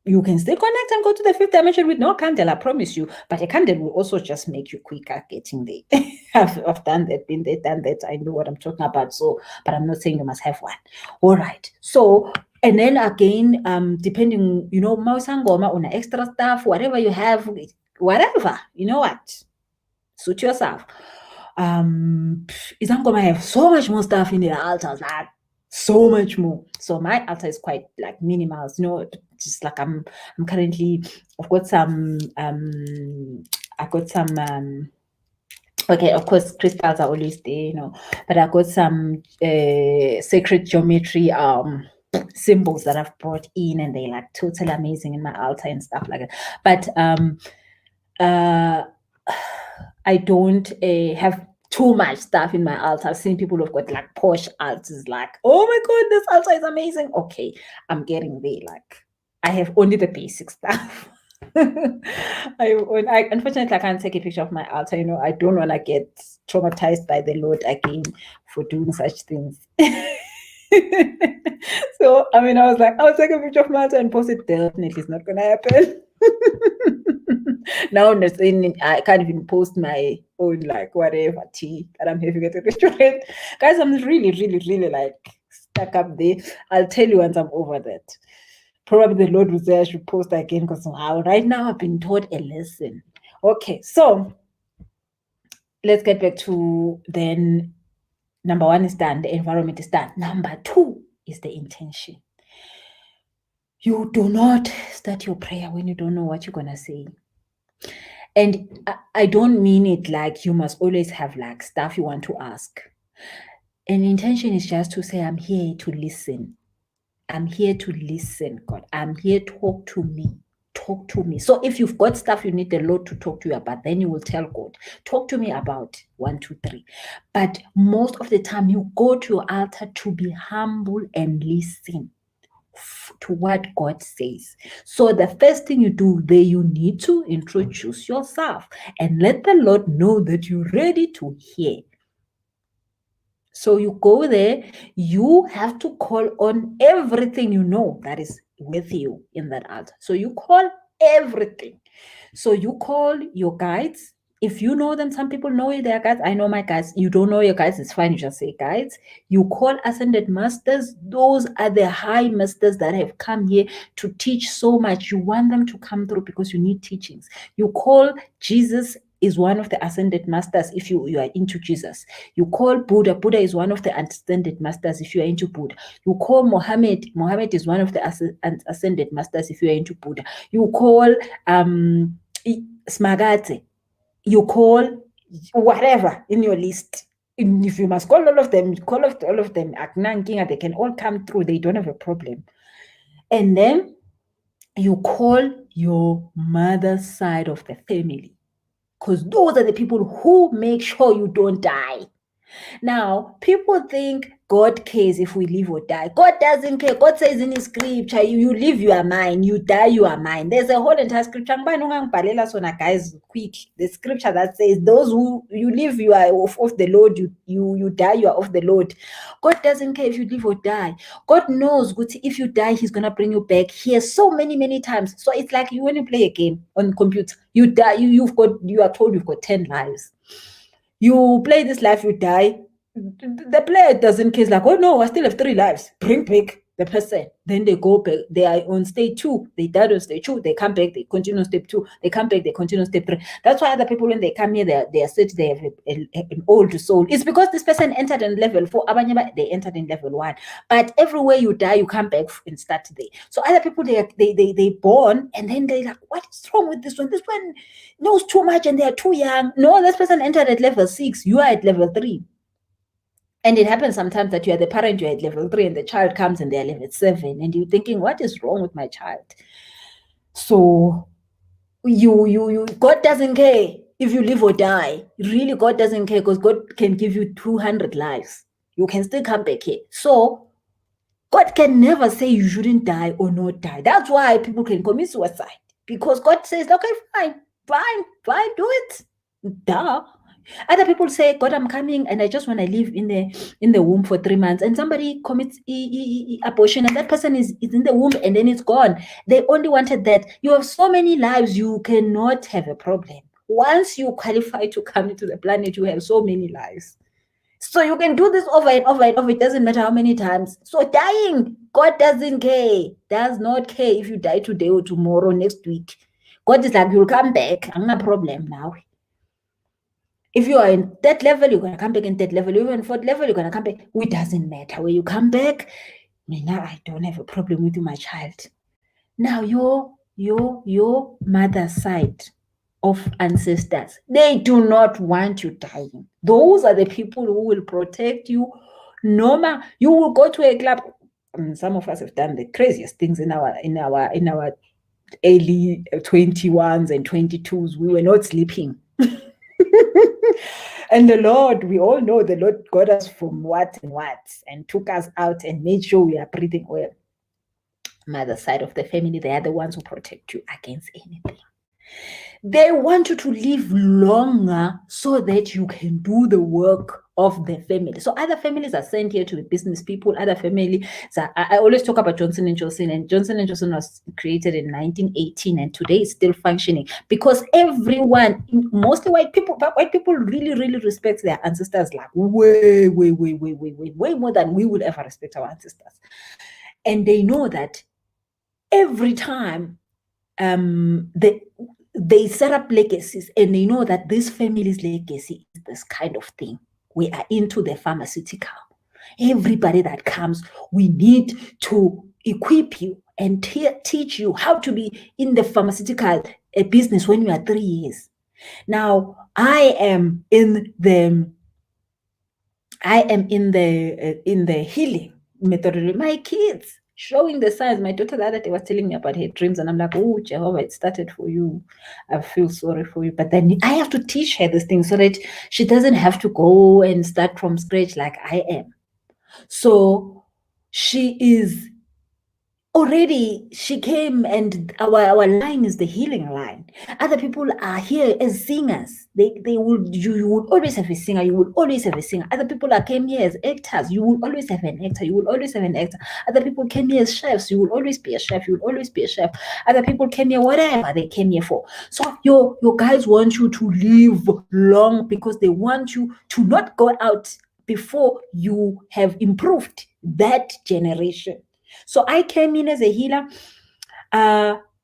You can still connect and go to the fifth dimension with no candle, I promise you. But a candle will also just make you quicker getting there. I've done that, been there, done that. I know what I'm talking about. So, but I'm not saying you must have one. All right. So, and then again, depending, mausangoma on extra stuff, whatever you have, whatever, you know what? Suit yourself. Izangoma have so much more stuff in the altars, like so much more. So my altar is quite like minimal, just like I'm currently, I've got some okay, of course crystals are always there, but I've got some sacred geometry symbols that I've brought in, and they like totally amazing in my altar and stuff like that. But I don't have too much stuff in my altar. I've seen people who've got like posh altars, like, oh my god, this altar is amazing. Okay, I'm getting there. Like, I have only the basic stuff. Unfortunately, I can't take a picture of my altar. I don't want to get traumatized by the Lord again for doing such things. So, I mean, I was like, I'll take a picture of my altar and post it. Definitely, it's not going to happen. Now I can't even post my own like whatever tea that I'm having at the restaurant. Guys, I'm really, really, really like stuck up there. I'll tell you once I'm over that. Probably the Lord will say I should post again, because right now I've been taught a lesson. Okay, so let's get back to then. Number one is done, the environment is done. Number two is the intention. You do not start your prayer when you don't know what you're going to say. And I don't mean it like you must always have like stuff you want to ask. An intention is just to say, I'm here to listen. I'm here to listen, God. I'm here, talk to me. Talk to me. So if you've got stuff you need the Lord to talk to you about, then you will tell God, talk to me about 1, 2, 3. But most of the time you go to your altar to be humble and listen. to what God says. So the first thing you do there, you need to introduce yourself and let the Lord know that you're ready to hear. So you go there, you have to call on everything you know that is with you in that altar. So you call everything. So you call your guides. If you know them, some people know their guides. I know my guides. You don't know your guides, it's fine. You just say guides. You call ascended masters. Those are the high masters that have come here to teach so much. You want them to come through because you need teachings. You call Jesus is one of the ascended masters if you are into Jesus. You call Buddha. Buddha is one of the ascended masters if you are into Buddha. You call Muhammad. Muhammad is one of the ascended masters if you are into Buddha. You call Smagate. You call whatever in your list. If you must call all of them, call all of them. They can all come through. They don't have a problem. And then you call your mother's side of the family, because those are the people who make sure you don't die. Now, people think God cares if we live or die. God doesn't care. God says in his scripture, you live, you are mine. You die, you are mine. There's a whole entire scripture. Guys, quick. The scripture that says, those who you live, you are of the Lord. You die, you are of the Lord. God doesn't care if you live or die. God knows if you die, he's going to bring you back here so many times. So it's like when you play a game on computer, you die, you are told you've got 10 lives. You play this life, you die. The player doesn't care. It's like, oh no, I still have 3 lives. Bring back the person. Then they go back. They are on stage 2. They died on stage 2. They come back. They continue on step 2. They come back. They continue on step 3. That's why other people, when they come here, they are said they have an old soul. It's because this person entered in level 4. Abanyama, they entered in level 1. But everywhere you die, you come back and start there. So other people, they born and then they're like, what is wrong with this one? This one knows too much and they are too young. No, this person entered at level 6. You are at level 3. And it happens sometimes that you are the parent, you're at level 3, and the child comes and they're level 7, and you're thinking, what is wrong with my child? So God doesn't care if you live or die. Really, God doesn't care, because God can give you 200 lives. You can still come back here. So God can never say you shouldn't die or not die. That's why people can commit suicide, because God says, okay, fine, do it. Duh. Other people say, God, I'm coming and I just want to live in the womb for 3 months, and somebody commits abortion and that person is in the womb and then it's gone. They only wanted that. You have so many lives, you cannot have a problem. Once you qualify to come into the planet, you have so many lives. So you can do this over and over and over. It doesn't matter how many times. So dying, God doesn't care. Does not care if you die today or tomorrow, next week. God is like, you'll come back. I'm no problem now. If you are in that level, you're going to come back in that level. If you're in 4th level, you're going to come back. It doesn't matter where you come back. Now I don't have a problem with you, my child. Now your mother's side of ancestors, they do not want you dying. Those are the people who will protect you. Norma, you will go to a club. Some of us have done the craziest things in our early 21s and 22s. We were not sleeping. And the Lord, we all know the Lord got us from what and took us out and made sure we are breathing well. Mother side of the family, they are the ones who protect you against anything. They want you to live longer so that you can do the work of the family. So other families are sent here to be business people. Other families, I always talk about Johnson & Johnson, and Johnson & Johnson was created in 1918 and today it's still functioning because everyone, mostly white people, but white people really respect their ancestors like way more than we would ever respect our ancestors. And they know that every time they set up legacies, and they know that this family's legacy is this kind of thing. We are into the pharmaceutical. Everybody that comes, we need to equip you and teach you how to be in the pharmaceutical business when you are 3 years. Now, I am in the healing methodology. My kids showing the signs. My daughter the other day was telling me about her dreams, and I'm like, oh, Jehovah, it started for you. I feel sorry for you. But then I have to teach her this thing so that she doesn't have to go and start from scratch like I am. So she is already she came, and our line is the healing line. Other people are here as singers. They would you would always have a singer. You would always have a singer. Other people came here as actors. You will always have an actor. You will always have an actor. Other people came here as chefs. You will always be a chef. You will always be a chef. Other people came here whatever they came here for. So your guys want you to live long because they want you to not go out before you have improved that generation. So I came in as a healer.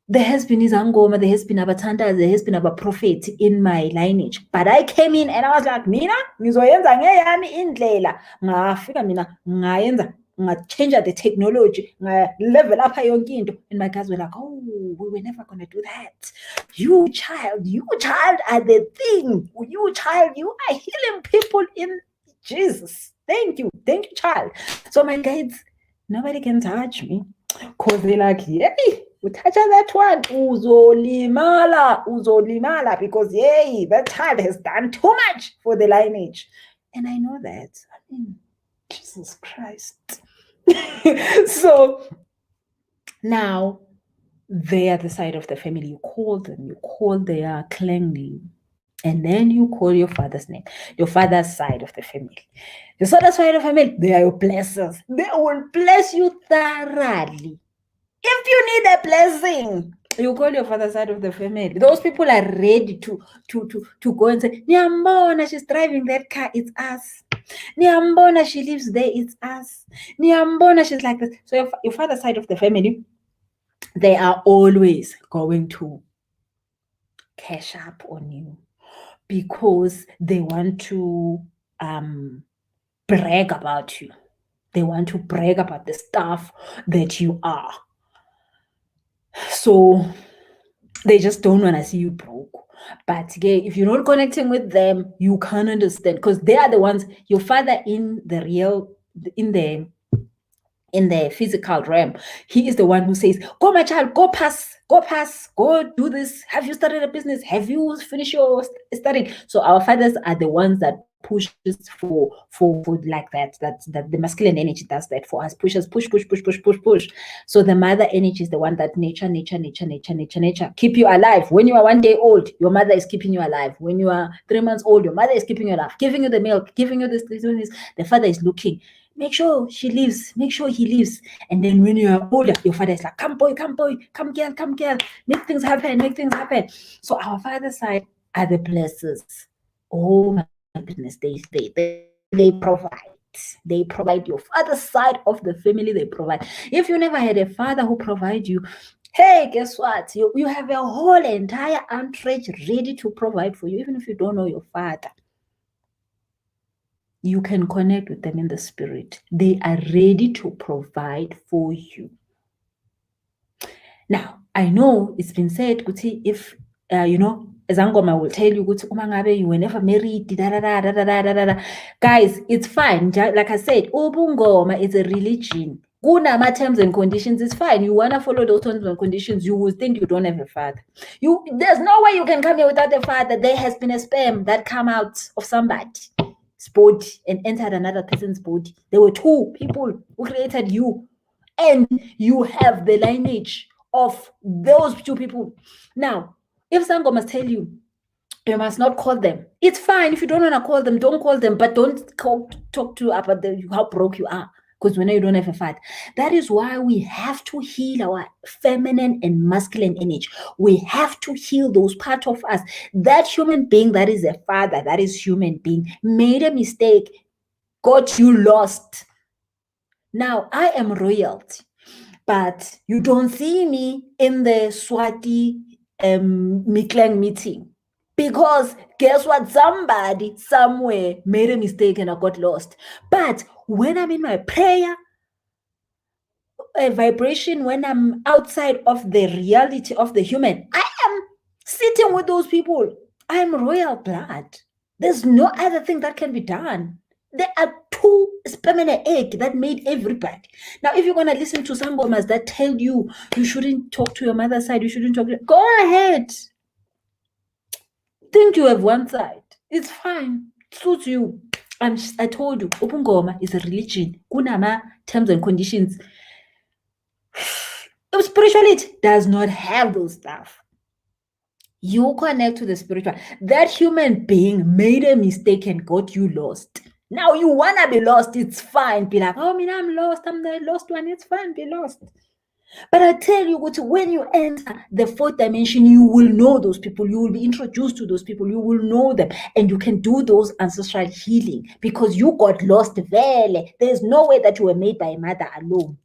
There has been izangoma, there has been abathandazi, there has been prophet in my lineage. But I came in and I was like, mina ngizoyenza ngeyami indlela. Ngafika mina ngayenza, change the technology, level up yonke into. And my guys were like, oh, we were never going to do that. You child are the thing. You child, you are healing people in Jesus. Thank you, child. So my guys, nobody can touch me. Because they're like, yay, we touch that one, uzolimala, because yay, that child has done too much for the lineage. And I know that. I mean, Jesus Christ. So now they are the side of the family. You call them, you call their clan name, and then you call your father's name, your father's side of the family. Your father's side of the family, they are your blessers. They will bless you thoroughly. If you need a blessing, you call your father's side of the family. Those people are ready to go and say, Nyambona, she's driving that car, it's us. Nyambona, she lives there, it's us. Nyambona, she's like this. So your father's side of the family, they are always going to cash up on you because they want to brag about you. They want to brag about the stuff that you are. So they just don't want to see you broke. But if you're not connecting with them, you can't understand because they are the ones, your father in the physical realm, he is the one who says, go my child, go pass, go do this. Have you started a business? Have you finished your study? So our fathers are the ones that pushes for like that the masculine energy does that for us, pushes, push. So the mother energy is the one that nature keep you alive. When you are 1 day old, your mother is keeping you alive. When you are 3 months old, your mother is keeping you alive, giving you the milk, giving you this. The father is looking, make sure she lives, make sure he lives. And then when you are older, your father is like, come boy, come girl, make things happen. So our father's side are the blessers. Oh my goodness, they provide your father's side of the family. They provide. If you never had a father who provides you, hey, guess what? You have a whole entire entourage ready to provide for you, even if you don't know your father. You can connect with them in the spirit. They are ready to provide for you. Now, I know it's been said, if Zangoma will tell you, you were never married, guys, it's fine. Like I said, Ubungoma is a religion. Kunama terms and conditions, it's fine. You want to follow those terms and conditions, you will think you don't have a father. There's no way you can come here without a father. There has been a sperm that come out of somebody's body and entered another person's body. There were two people who created you, and you have the lineage of those two people. Now, if Sango must tell you, you must not call them, it's fine. If you don't want to call them, don't call them, but don't talk to about how broke you are, because we know you don't have a father. That is why we have to heal our feminine and masculine energy. We have to heal those parts of us. That human being that is a father, that is human being, made a mistake, got you lost. Now, I am royalty, but you don't see me in the Swati Miklang meeting. Because guess what? Somebody somewhere made a mistake and I got lost. But when I'm in my prayer, a vibration, when I'm outside of the reality of the human, I am sitting with those people. I'm royal blood. There's no other thing that can be done. There are two sperm and an egg that made everybody. Now, if you're going to listen to some women that tell you shouldn't talk to your mother's side, you shouldn't talk to, go ahead. Think you have one side. It's fine. It suits you. I told you, Ubungoma is a religion. Kunama terms and conditions. Spirituality does not have those stuff. You connect to the spiritual. That human being made a mistake and got you lost. Now you wanna be lost, it's fine. Be like, oh, I'm lost, I'm the lost one, it's fine, be lost. But I tell you what, when you enter the fourth dimension, you will know those people, you will be introduced to those people, you will know them, and you can do those ancestral healing because you got lost there. There's no way that you were made by a mother alone.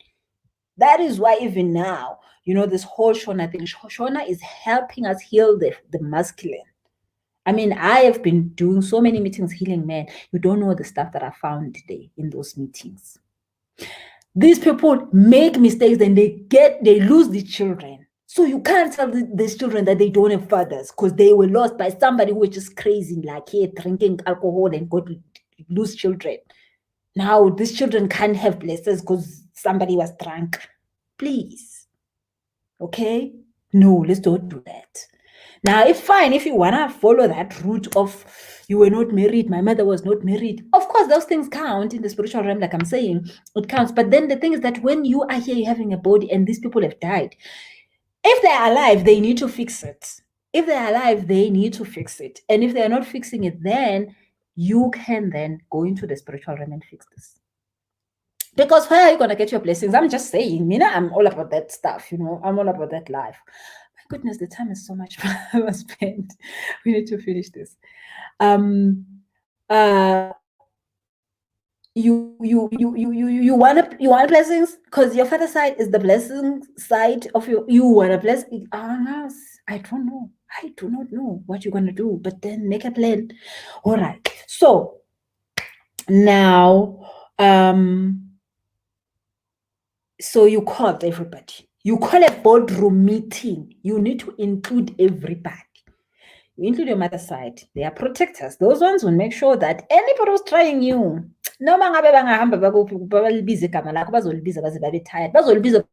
That is why even now, this whole Shona thing, Shona is helping us heal the masculine. I mean, I have been doing so many meetings healing men. You don't know the stuff that I found today in those meetings. These people make mistakes and they lose the children. So you can't tell these children that they don't have fathers because they were lost by somebody who was just crazy, like here drinking alcohol and got to lose children. Now these children can't have blessings because somebody was drunk. Please. Okay? No, let's don't do that. Now, if you want to follow that route of you were not married, my mother was not married, of course, those things count in the spiritual realm, like I'm saying, it counts. But then the thing is that when you are here having a body and these people have died, if they're alive, they need to fix it. If they're alive, they need to fix it. And if they're not fixing it, then you can then go into the spiritual realm and fix this. Because where are you going to get your blessings? I'm just saying, I'm all about that stuff, I'm all about that life. My goodness, the time is so much spent. We need to finish this. You want blessings because your father's side is the blessing side of you want a blessing. I don't know. I do not know what you're going to do, but then make a plan. All right. So now, so you called everybody. You call a boardroom meeting. You need to include everybody. You include your mother's side. They are protectors. Those ones will make sure that anybody who's trying you, noma ngabe bangahamba babalibiza igama lakho bazolibiza baze babe tired bazolibiza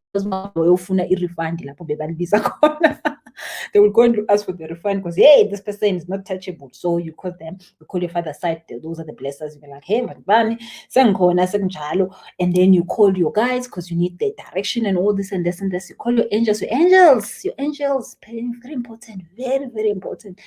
bayofuna i-refund lapho bebalibiza khona. They will go and ask for the refund because hey, this person is not touchable. So you call them, you call your father's side, those are the blessers. You're like, hey, bani sengikhona senginjalo. And then you call your guides because you need the direction and all this and this and this. You call your angels, very important, very, very important.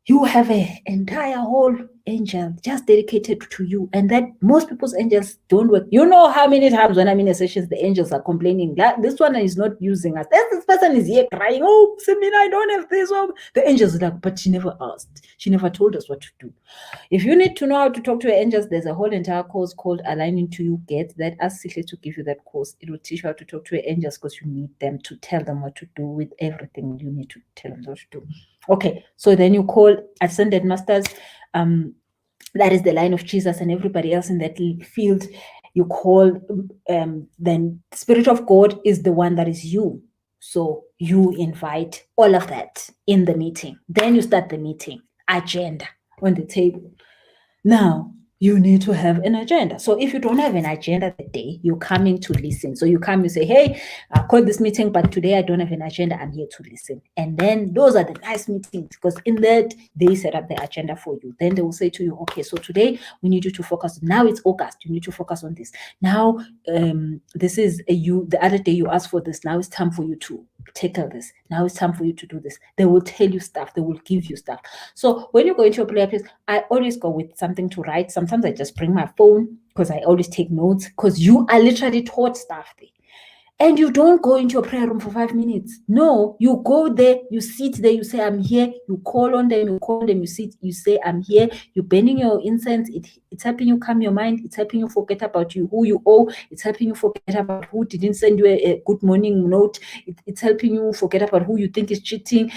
You have an entire whole angel just dedicated to you, and that most people's angels don't work. You know how many times when I'm in a sessions, the angels are complaining that this one is not using us. This person is here crying, oh, Samina, I don't have this one. The angels are like, but she never asked. She never told us what to do. If you need to know how to talk to your angels, there's a whole entire course called Aligning to You. Get that. Ask Sihle to give you that course. It will teach you how to talk to your angels because you need them to tell them what to do with everything you need to tell them what to do. Okay, so then you call Ascended Masters. That is the line of Jesus and everybody else in that field. You call, then Spirit of God is the one that is you. So you invite all of that in the meeting. Then you start the meeting. Agenda on the table. Now, you need to have an agenda. So if you don't have an agenda that day, you're coming to listen. So you come, you say, hey, I called this meeting, but today I don't have an agenda. I'm here to listen. And then those are the nice meetings because in that they set up the agenda for you. Then they will say to you, okay, so today we need you to focus. Now it's August. You need to focus on this. Now, this is the other day you asked for this. Now it's time for you to tackle this. Now it's time for you to do this. They will tell you stuff. They will give you stuff. So when you go into a prayer place, I always go with something to write. Sometimes I just bring my phone because I always take notes because you are literally taught stuff there. And you don't go into a prayer room for 5 minutes. No, you go there, you sit there, you say, I'm here. You call on them, you sit, you say, I'm here. You're burning your incense. It's helping you calm your mind. It's helping you forget about who you owe. It's helping you forget about who didn't send you a good morning note. It's helping you forget about who you think is cheating.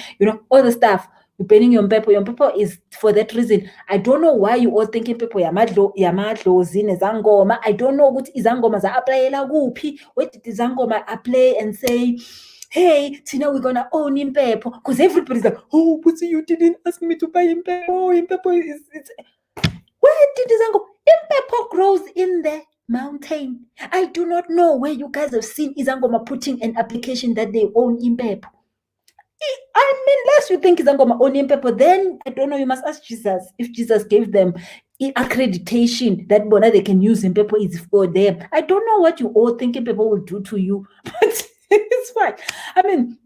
All the stuff. You're burning your pepper. Your pepper is for that reason. I don't know why you all thinking pepper yamadlozini zangoma. I don't know what izangoma za applyela kuphi. Where did izangoma apply and say, hey, Tina, we're gonna own impeppo? Because everybody's like, oh, but you didn't ask me to buy impeppo. Oh, impeppo is where did izangoma? Impeppo grows in the mountain. I do not know where you guys have seen izangoma putting an application that they own impeppo. I mean, unless you think izangoma own impeppo, then I don't know, you must ask Jesus if Jesus gave them accreditation that bona they can use impeppo is for them. I don't know what you all think impeppo will do to you, but It's fine. I mean,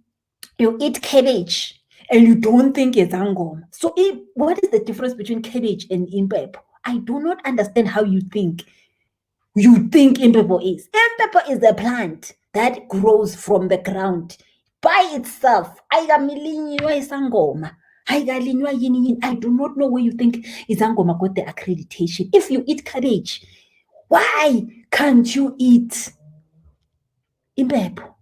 you eat cabbage and you don't think it's angoma. So what is the difference between cabbage and impepo? I do not understand how you think impepo is. Impepo is a plant that grows from the ground by itself. Ayikamilinyiwa isangoma. Ayikalinywa yini yini. I do not know where you think isangoma got the accreditation. If you eat cabbage, why can't you eat impepo?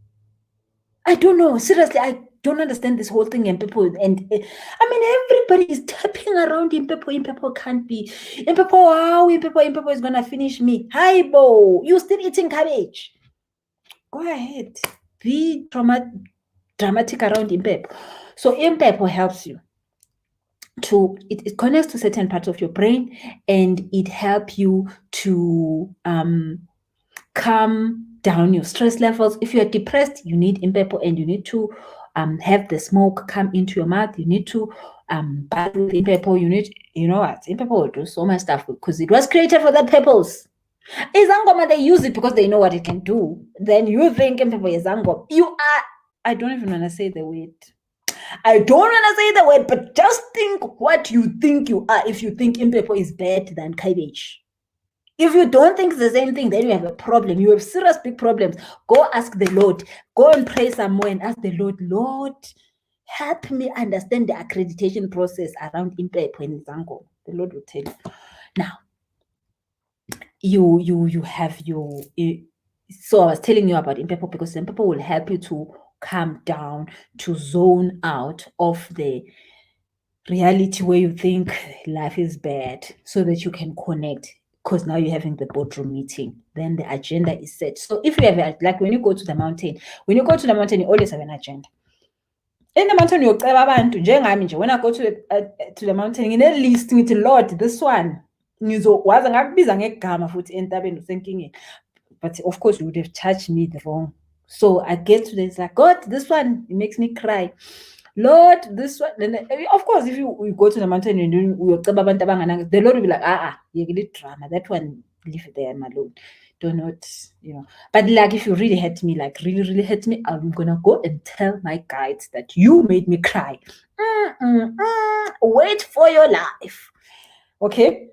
I don't know. Seriously, I don't understand this whole thing. And people, and I mean, everybody is tapping around Impepo can't be. Impepo, wow, Impepo is gonna finish me. Hi, Bo, you still eating cabbage? Go ahead. Be dramatic around Impepo. So Impepo helps you to, it connects to certain parts of your brain, and it helps you to calm down your stress levels. If you are depressed, you need impepo, and you need to have the smoke come into your mouth. You need to bath with impepo. You know what? Impepo will do so much stuff because it was created for that purpose. Izangoma, they use it because they know what it can do. Then you think impepo is angoma. I don't even want to say the word. I don't want to say the word, but just think what you think you are if you think impepo is better than cabbage. If you don't think it's the same thing, then you have a problem. You have serious big problems. Go ask the Lord. Go and pray somewhere and ask the Lord, Lord, help me understand the accreditation process around impepo and Zango. The Lord will tell you. Now, you have your... So I was telling you about impepo because impepo will help you to calm down, to zone out of the reality where you think life is bad, so that you can connect. Because now you're having the boardroom meeting, then the agenda is set. So if you have, like when you go to the mountain, you always have an agenda. In the mountain, when I go to the mountain, in a list with Lord, this one, but of course you would have touched me the wrong. So I get to this, like, God, this one, it makes me cry. Lord, this one. Then, of course, if you go to the mountain and the Lord will be like, you get drama. That one, leave it there, my Lord. Do not, But like, if you really hurt me, like really, really hurt me, I'm gonna go and tell my guides that you made me cry. Wait for your life. Okay.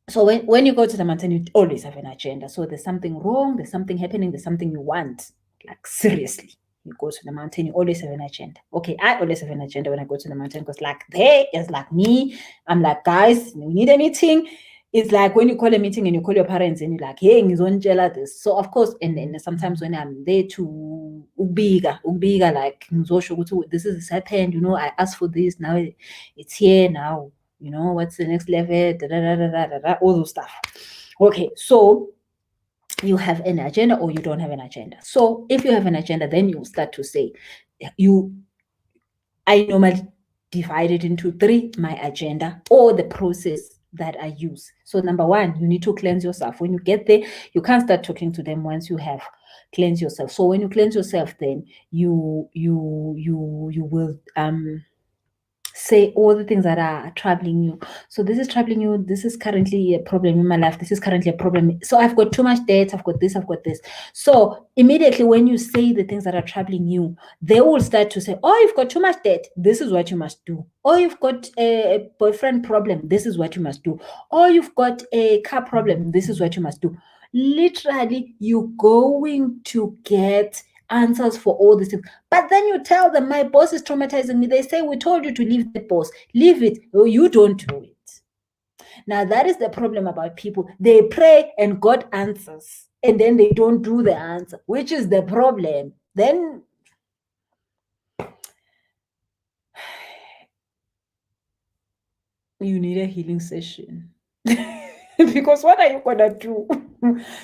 So when you go to the mountain, you always have an agenda. So there's something wrong, there's something happening, there's something you want. Like, seriously. You go to the mountain, you always have an agenda. Okay, I always have an agenda when I go to the mountain, because like they is like me. I'm like, guys, we need a meeting. It's like when you call a meeting and you call your parents and you're like, hey, ngizonitshela this. So of course, and then sometimes when I'm there to ubika, like ngizosho ukuthi this has happened, I asked for this, now it's here now. What's the next level? All those stuff. Okay, so you have an agenda or you don't have an agenda. So if you have an agenda, then you start to say, I normally divide it into 3, my agenda or the process that I use. So number 1, you need to cleanse yourself. When you get there, you can't start talking to them once you have cleansed yourself. So when you cleanse yourself, then you will say all the things that are troubling you. So this is troubling you. This is currently a problem in my life. This is currently a problem. So I've got too much debt. I've got this. I've got this. So immediately when you say the things that are troubling you, they will start to say, oh, you've got too much debt. This is what you must do. Or you've got a boyfriend problem. This is what you must do. Or you've got a car problem. This is what you must do. Literally, you're going to get answers for all these things. But then you tell them, my boss is traumatizing me. They say, we told you to leave the boss. Leave it. Oh, you don't do it. Now, that is the problem about people. They pray and God answers, and then they don't do the answer, which is the problem. Then you need a healing session. Because what are you gonna do?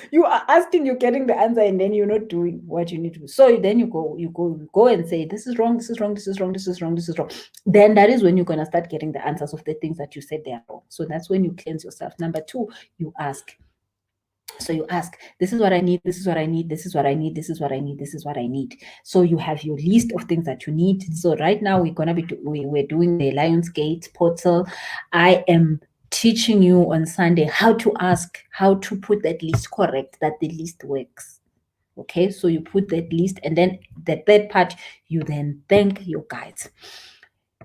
You are asking, you're getting the answer, and then you're not doing what you need to do. So then you go and say, this is wrong, this is wrong, this is wrong, this is wrong, this is wrong. Then that is when you're gonna start getting the answers of the things that you said they are wrong. So that's when you cleanse yourself. Number 2, you ask. So you ask, this is what I need, this is what I need, this is what I need, this is what I need, this is what I need. So you have your list of things that you need. So right now we're doing the Lionsgate portal. I am teaching you on Sunday how to ask, how to put that list correct, that the list works. Okay, so you put that list, and then the third part, you then thank your guides.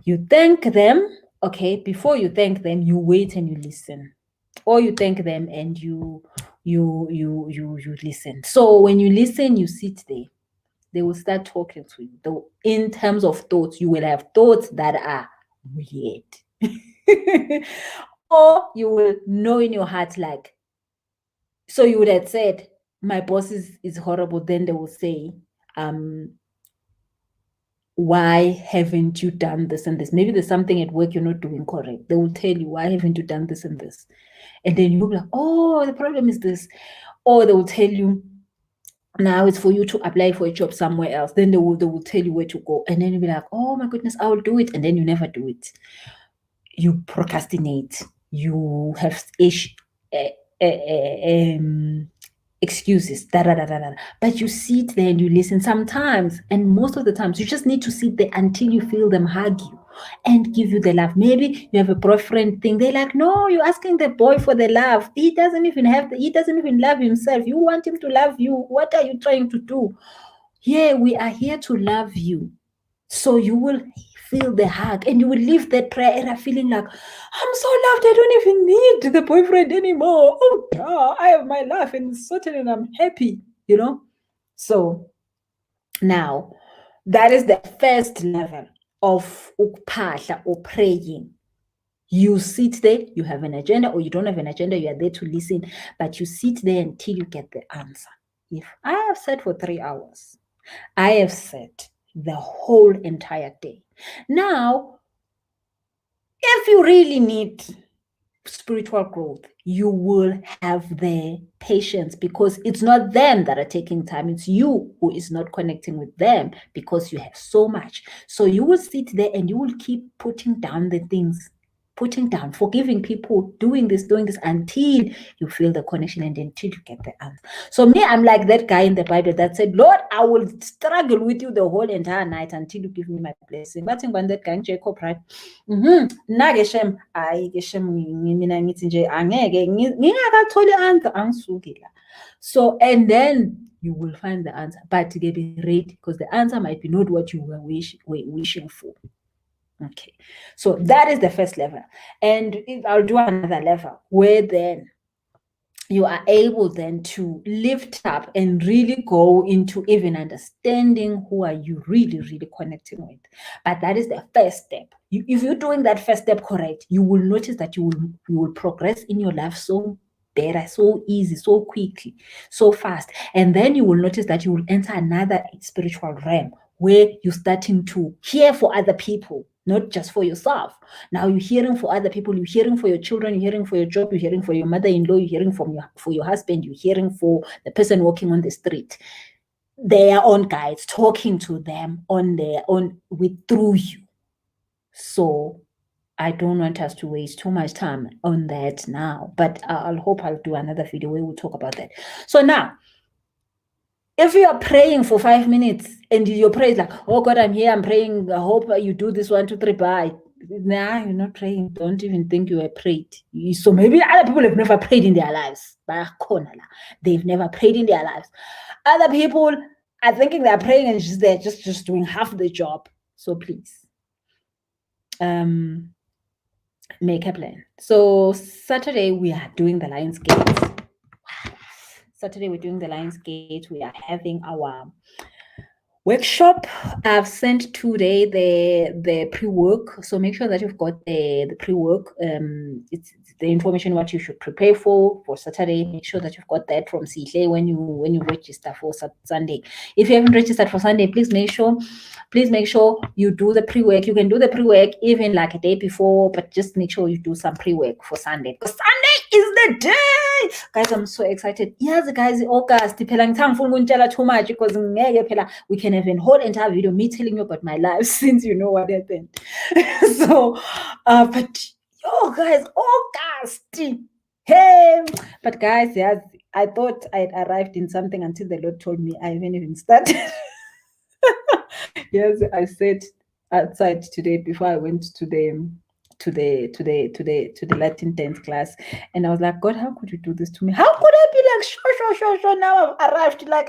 You thank them. Okay, before you thank them, you wait and you listen, or you thank them and you listen. So when you listen, you sit there. They will start talking to you. Though in terms of thoughts, you will have thoughts that are weird. Or you will know in your heart, like, so you would have said, my boss is horrible. Then they will say, why haven't you done this and this? Maybe there's something at work you're not doing correct. They will tell you, why haven't you done this and this? And then you'll be like, oh, the problem is this. Or they will tell you, now it's for you to apply for a job somewhere else. Then they will tell you where to go. And then you'll be like, oh my goodness, I will do it. And then you never do it. You procrastinate. You have excuses, but you sit there and you listen. Sometimes, and most of the times, you just need to sit there until you feel them hug you and give you the love. Maybe you have a boyfriend thing. They're like, no, you're asking the boy for the love. He doesn't even love himself. You want him to love you. What are you trying to do? Here, we are here to love you. So you will feel the hug and you will leave that prayer area feeling like, I'm so loved, I don't even need the boyfriend anymore. Oh yeah, I have my life and certain and I'm happy, you know. So now that is the first level of ukuphahla, or praying. You sit there, you have an agenda, or you don't have an agenda, you are there to listen, but you sit there until you get the answer. If I have sat for 3 hours, I have sat the whole entire day. Now, if you really need spiritual growth, you will have the patience, because it's not them that are taking time. It's you who is not connecting with them because you have so much. So you will sit there and you will keep putting down the things, forgiving people, doing this until you feel the connection and until you get the answer. So me, I'm like that guy in the Bible that said, Lord, I will struggle with you the whole entire night until you give me my blessing. But when that guy Jacob, right? Na-ke Shem, mina ngithi nje angeke ngingakatholi answer angisuki la. So, and then you will find the answer, but be ready, because the answer might be not what you were wishing for. Okay, so that is the first level, and I'll do another level where then you are able then to lift up and really go into even understanding who are you really connecting with. But that is the first step. If you're doing that first step correct, you will notice that you will progress in your life so better, so easy, so quickly, so fast. And then you will notice that you will enter another spiritual realm where you're starting to hear for other people, not just for yourself. Now you're hearing for other people, you're hearing for your children, you're hearing for your job, you're hearing for your mother-in-law, you're hearing for your husband, you're hearing for the person walking on the street. Their own guides, talking to them through you. So I don't want us to waste too much time on that now, but I'll do another video where we'll talk about that. So now, if you are praying for 5 minutes and your prayer is like, oh God, I'm here, I'm praying, I hope you do this 1, 2, 3, bye. Nah, you're not praying. Don't even think you were prayed. So maybe other people have never prayed in their lives. They've never prayed in their lives. Other people are thinking they're praying and they're just doing half the job. So please, make a plan. So Saturday we are doing the Lions Gate. Saturday we're doing the Lions Gate. We are having our workshop. I've sent today the pre-work, so make sure that you've got the pre-work. It's the information what you should prepare for Saturday. Make sure that you've got that from Sihle when you register for Sunday. If you haven't registered for Sunday, please make sure you do the pre-work. You can do the pre-work even like a day before, but just make sure you do some pre-work for Sunday, because Sunday is the day. Guys, I'm so excited. Yes, guys, August phela ngithanda ngifuna ukunitshela too much, because ngeke phela we can have a whole entire video me telling you about my life since you know what happened. So but yo guys, August, hey, but guys, yes, I thought I had arrived in something until the Lord told me I haven't even started. Yes, I sat outside today before I went to the Latin dance class, and I was like, God, how could you do this to me? How could I be like, sure, now I've arrived, like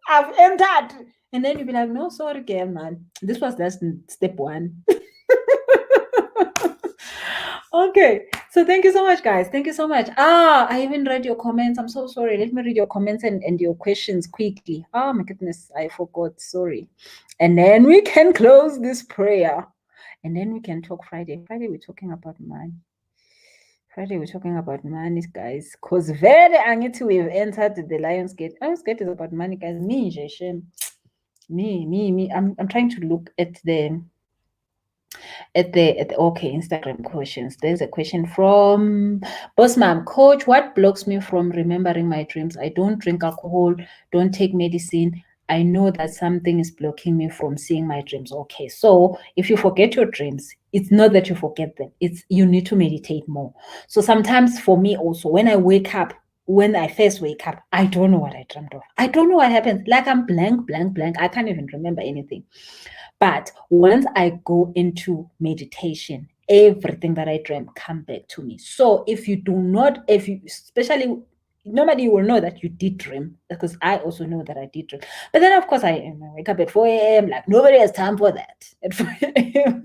I've entered. And then you'll be like, no, sorry, girl, man. This was just step one. Okay. So thank you so much, guys. Thank you so much. I even read your comments. I'm so sorry. Let me read your comments and your questions quickly. Oh my goodness, I forgot. Sorry. And then we can close this prayer. And then we can talk Friday. Friday, we're talking about money. Friday, we're talking about money, guys. Because very angithi we've entered the Lion's Gate. Lion's Gate is about money, guys. Me, Jeshem. Me. I'm trying to look at the okay, Instagram questions. There's a question from Boss Mom. Coach, what blocks me from remembering my dreams? I don't drink alcohol, don't take medicine. I know that something is blocking me from seeing my dreams. Okay, so if you forget your dreams, it's not that you forget them, it's you need to meditate more. So sometimes for me also, when I wake up, when I first wake up, I don't know what I dreamt of. I don't know what happened. Like I'm blank. I can't even remember anything. But once I go into meditation, everything that I dream come back to me. So if you do not, if you especially nobody will know that you did dream, because I also know that I did dream. But then of course I wake up at 4 a.m. like nobody has time for that at 4 a.m.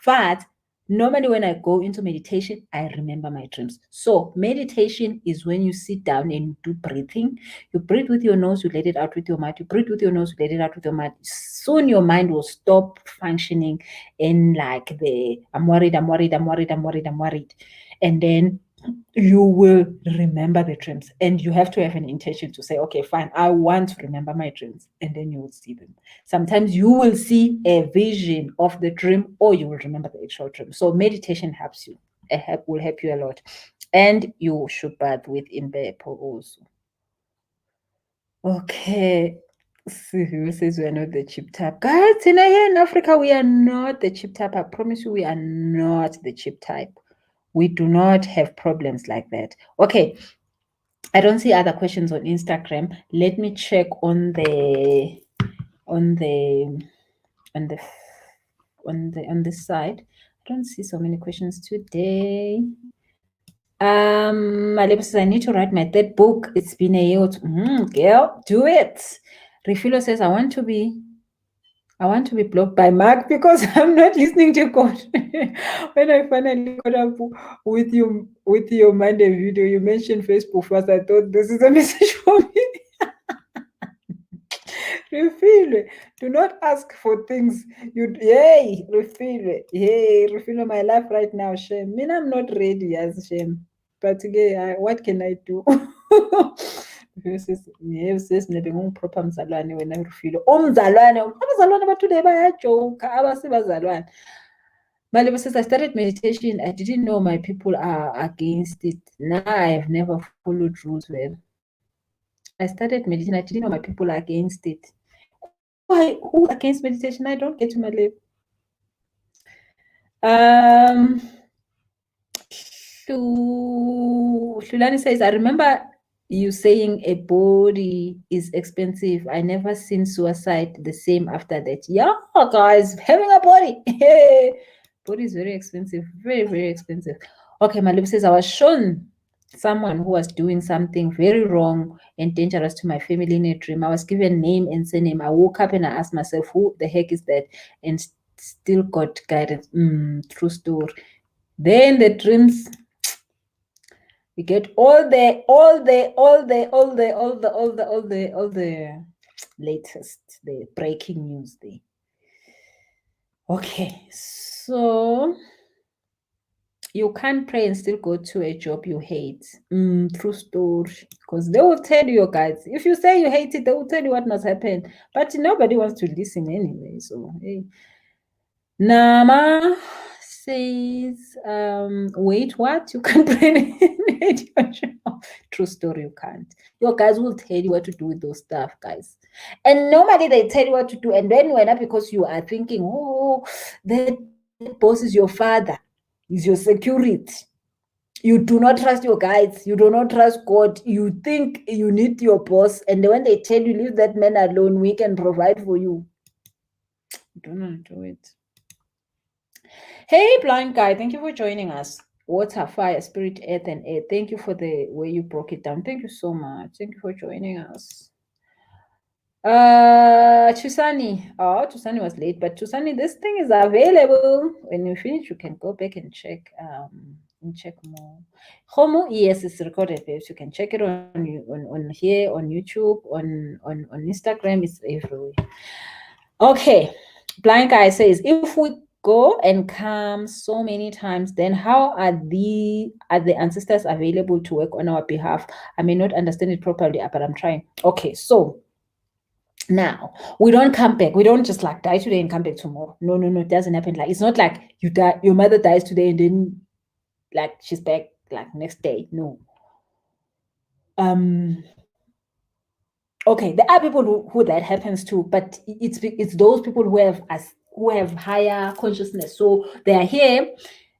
But normally when I go into meditation, I remember my dreams. So meditation is when you sit down and you do breathing. You breathe with your nose, you let it out with your mouth. You breathe with your nose, you let it out with your mouth. Soon your mind will stop functioning in like I'm worried. And then you will remember the dreams. And you have to have an intention to say, okay, fine, I want to remember my dreams. And then you will see them. Sometimes you will see a vision of the dream, or you will remember the actual dream. So meditation helps you. It will help you a lot. And you should bath with imbepo also. Okay. Who says we are not the cheap type? Guys, here in Africa, we are not the cheap type. I promise you, we are not the cheap type. We do not have problems like that. Okay. I don't see other questions on Instagram. Let me check on this side. I don't see so many questions today. Malebo says, I need to write my third book. It's been a year. Girl, do it. Refilo says, I want to be blocked by Mark because I'm not listening to God. When I finally got up with your Monday video, you mentioned Facebook first. I thought this is a message for me. Refilo, do not ask for things. Refilo, my life right now, shame. Me, I'm not ready as shame. But again, what can I do? Proper mzalwane wena Rufilo. Abazalwane batoday bayajoka, abasebazalwane. Malebo says, I started meditation. I didn't know my people are against it. Now I've never followed rules well. I started meditation. I didn't know my people are against it. Who against meditation? I don't get to Malebo. Shulani says, I remember you saying a body is expensive. I never seen suicide the same after that. Yeah, guys, having a body. Body is very expensive. Very, very expensive. Okay, Malib says, I was shown someone who was doing something very wrong and dangerous to my family in a dream. I was given name and surname. I woke up and I asked myself, who the heck is that? And still got guidance. True story. Then the dreams, we get all the latest, the breaking news there. Okay, so you can't pray and still go to a job you hate. True story. Because they will tell you, guys, if you say you hate it, they will tell you what must happen. But nobody wants to listen anyway. So hey. Nama says, wait, what? You can't pray. True story, you can't. Your guys will tell you what to do with those stuff, guys. And normally they tell you what to do. And then when because you are thinking, oh, that boss is your father, is your security. You do not trust your guides. You do not trust God. You think you need your boss. And when they tell you, leave that man alone, we can provide for you. You don't want to do it. Hey, blind guy, thank you for joining us. Water, fire, spirit, earth, and air. Thank you for the way you broke it down. Thank you so much. Thank you for joining us. Tusani. Oh, Tusani was late, but Tusani, this thing is available. When you finish, you can go back and check. Check more. Homo, yes, it's recorded, babes. You can check it on here, on YouTube, on Instagram. It's everywhere. Okay, blind guy says, if we go and come so many times, then how are the ancestors available to work on our behalf? I may not understand it properly, but I'm trying. Okay, so now we don't come back. We don't just like die today and come back tomorrow. No, it doesn't happen. Like, it's not like you die, your mother dies today and then like she's back like next day. No. Okay, there are people who that happens to, but it's those people who have higher consciousness. So they are here,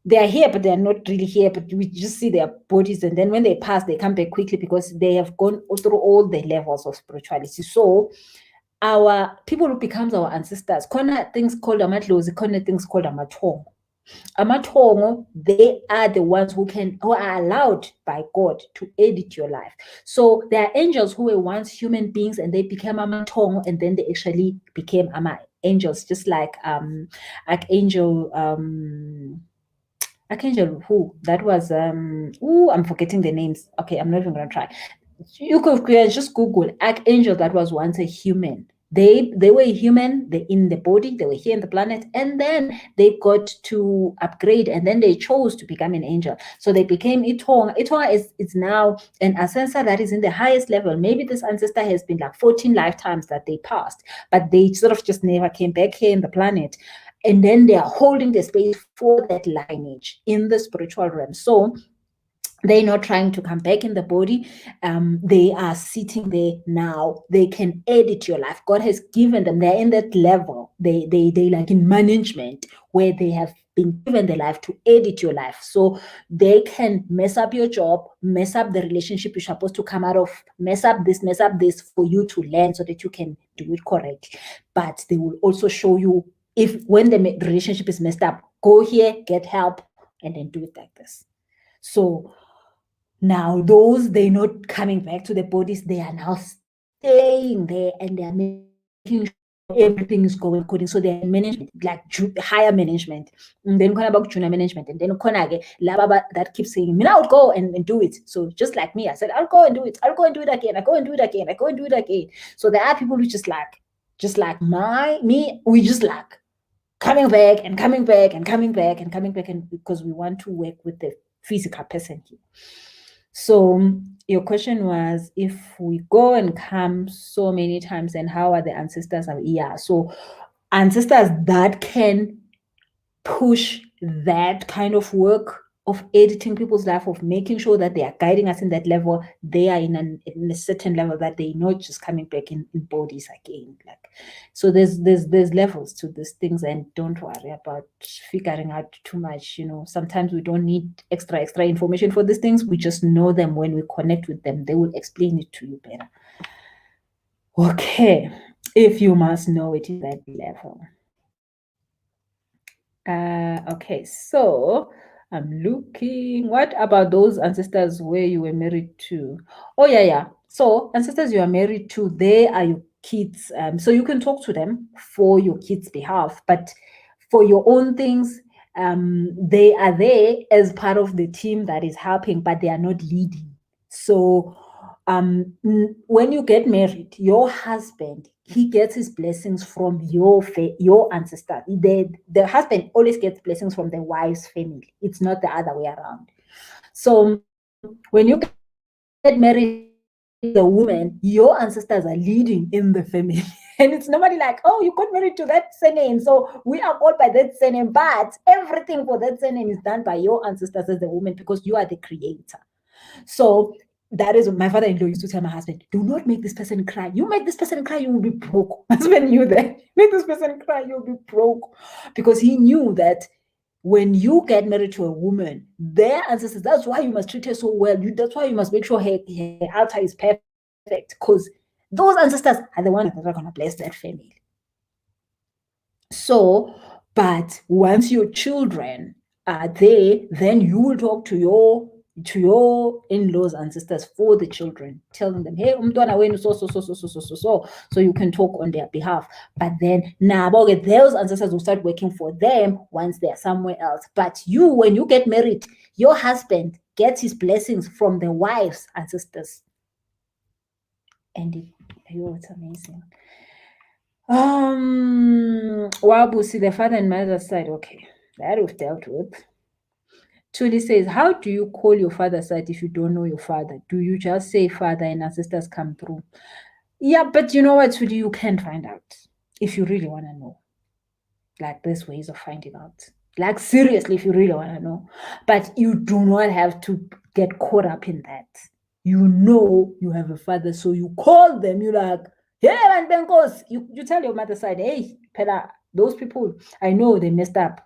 but they are not really here. But we just see their bodies, and then when they pass, they come back quickly because they have gone through all the levels of spirituality. So our people who becomes our ancestors, corner things called amadlozi, corner things called amatongo. Amatongo, they are the ones who are allowed by God to edit your life. So there are angels who were once human beings and they became amatongo, and then they actually became angels, just like archangel archangel who that was I'm forgetting the names. Okay, I'm not even gonna try. You could just Google archangel that was once a human. They were human, they in the body, they were here in the planet, and then they got to upgrade, and then they chose to become an angel. So they became Itonga. Itonga is now an ancestor that is in the highest level. Maybe this ancestor has been like 14 lifetimes that they passed, but they sort of just never came back here in the planet. And then they are holding the space for that lineage in the spiritual realm. So they're not trying to come back in the body. They are sitting there now. They can edit your life. God has given them. They're in that level. They like in management where they have been given the life to edit your life. So they can mess up your job, mess up the relationship you're supposed to come out of, mess up this for you to learn so that you can do it correctly. But they will also show you if when the relationship is messed up, go here, get help, and then do it like this. So now, those they're not coming back to the bodies, they are now staying there and they're making sure everything is going according. So they're management, like higher management. And then about junior management. And then Lababa that keeps saying, me now go and do it. So just like me, I said, I'll go and do it. I'll go and do it again. I go and do it again. I go and do it again. So there are people who just like me, we just like coming back and coming back and coming back and coming back, and because we want to work with the physical person here. So your question was, if we go and come so many times, then how are the ancestors? Yeah, so ancestors that can push that kind of work of editing people's life, of making sure that they are guiding us in that level, they are in a certain level that they're not just coming back in bodies again. Like, so there's levels to these things, and don't worry about figuring out too much. Sometimes we don't need extra information for these things. We just know them. When we connect with them, they will explain it to you better. Okay, if you must know it is that level. Okay, so I'm looking. What about those ancestors where you were married to? Oh, yeah. So ancestors you are married to, they are your kids. So you can talk to them for your kids' behalf, but for your own things, they are there as part of the team that is helping, but they are not leading. So when you get married, your husband, he gets his blessings from your ancestor. The husband always gets blessings from the wife's family. It's not the other way around. So when you get married, the woman, your ancestors are leading in the family. And it's normally like, oh, you got married to that surname, so we are called by that surname. But everything for that surname is done by your ancestors as the woman, because you are the creator. So that is what my father-in-law used to tell my husband: do not make this person cry. You make this person cry, you will be broke. My husband knew that. Make this person cry, you'll be broke. Because he knew that when you get married to a woman, their ancestors, that's why you must treat her so well. That's why you must make sure her altar is perfect, because those ancestors are the ones that are going to bless that family. So, but once your children are there, then you will talk to your to your in-laws and sisters for the children, telling them, hey, umntwana wenu so you can talk on their behalf. But then those ancestors will start working for them once they're somewhere else. But you, when you get married, your husband gets his blessings from the wife's ancestors. And it's amazing. Wabusi, the father and mother's side, okay, that we've dealt with. Tuli says, how do you call your father's side if you don't know your father? Do you just say father and ancestors come through? Yeah, but you know what, Tuli, you can find out if you really want to know. Like, there's ways of finding out. Like, seriously, if you really want to know. But you do not have to get caught up in that. You know you have a father, so you call them, you're like, hey, man, Benkos. You tell your mother's side, hey, Pela, those people, I know they messed up.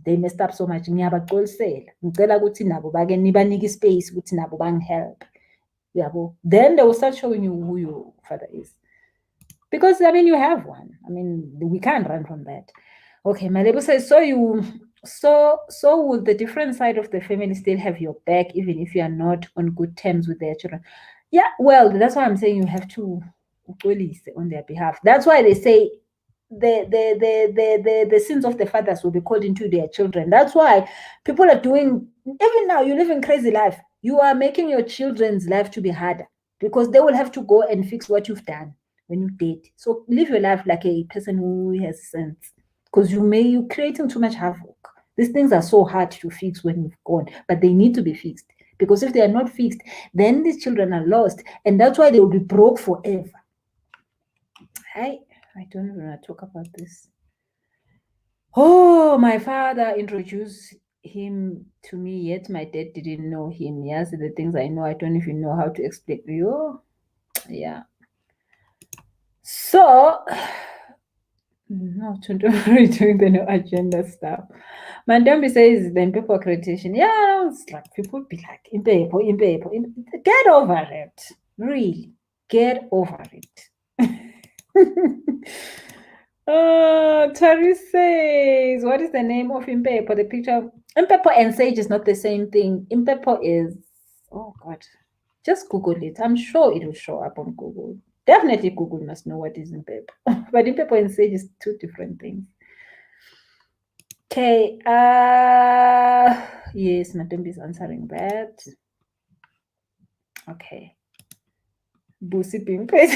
They messed up so much. Ngiyabaxolisela. Ngicela ukuthi nabo bake nibanike space ukuthi nabo help. Then they will start showing you who your father is. Because, I mean, you have one. I mean, we can't run from that. Okay, Malebo says, so will the different side of the family still have your back, even if you are not on good terms with their children? Yeah, well, that's why I'm saying you have to on their behalf. That's why they say the sins of the fathers will be called into their children. That's why people are doing, even now, you live in crazy life. You are making your children's life to be harder because they will have to go and fix what you've done when you date. So live your life like a person who has sense, because you're creating too much havoc. These things are so hard to fix when you've gone, but they need to be fixed, because if they are not fixed, then these children are lost, and that's why they will be broke forever. I don't even want to talk about this. Oh, my father introduced him to me, yet my dad didn't know him. Yes, the things I know, I don't even know how to explain to you. Yeah. So, no, doing the no agenda stuff. Mandambi says then people accreditation. Yeah, it's like people be like, in paper. Get over it. Really, get over it. Tari says, what is the name of Impepo? The picture Impepo and Sage is not the same thing. Impepo is, oh God, just Google it. I'm sure it will show up on Google. Definitely Google must know what is Impepo. But Impepo and Sage is two different things. Okay, yes, Matumbi is answering that. Okay. Busi being paid.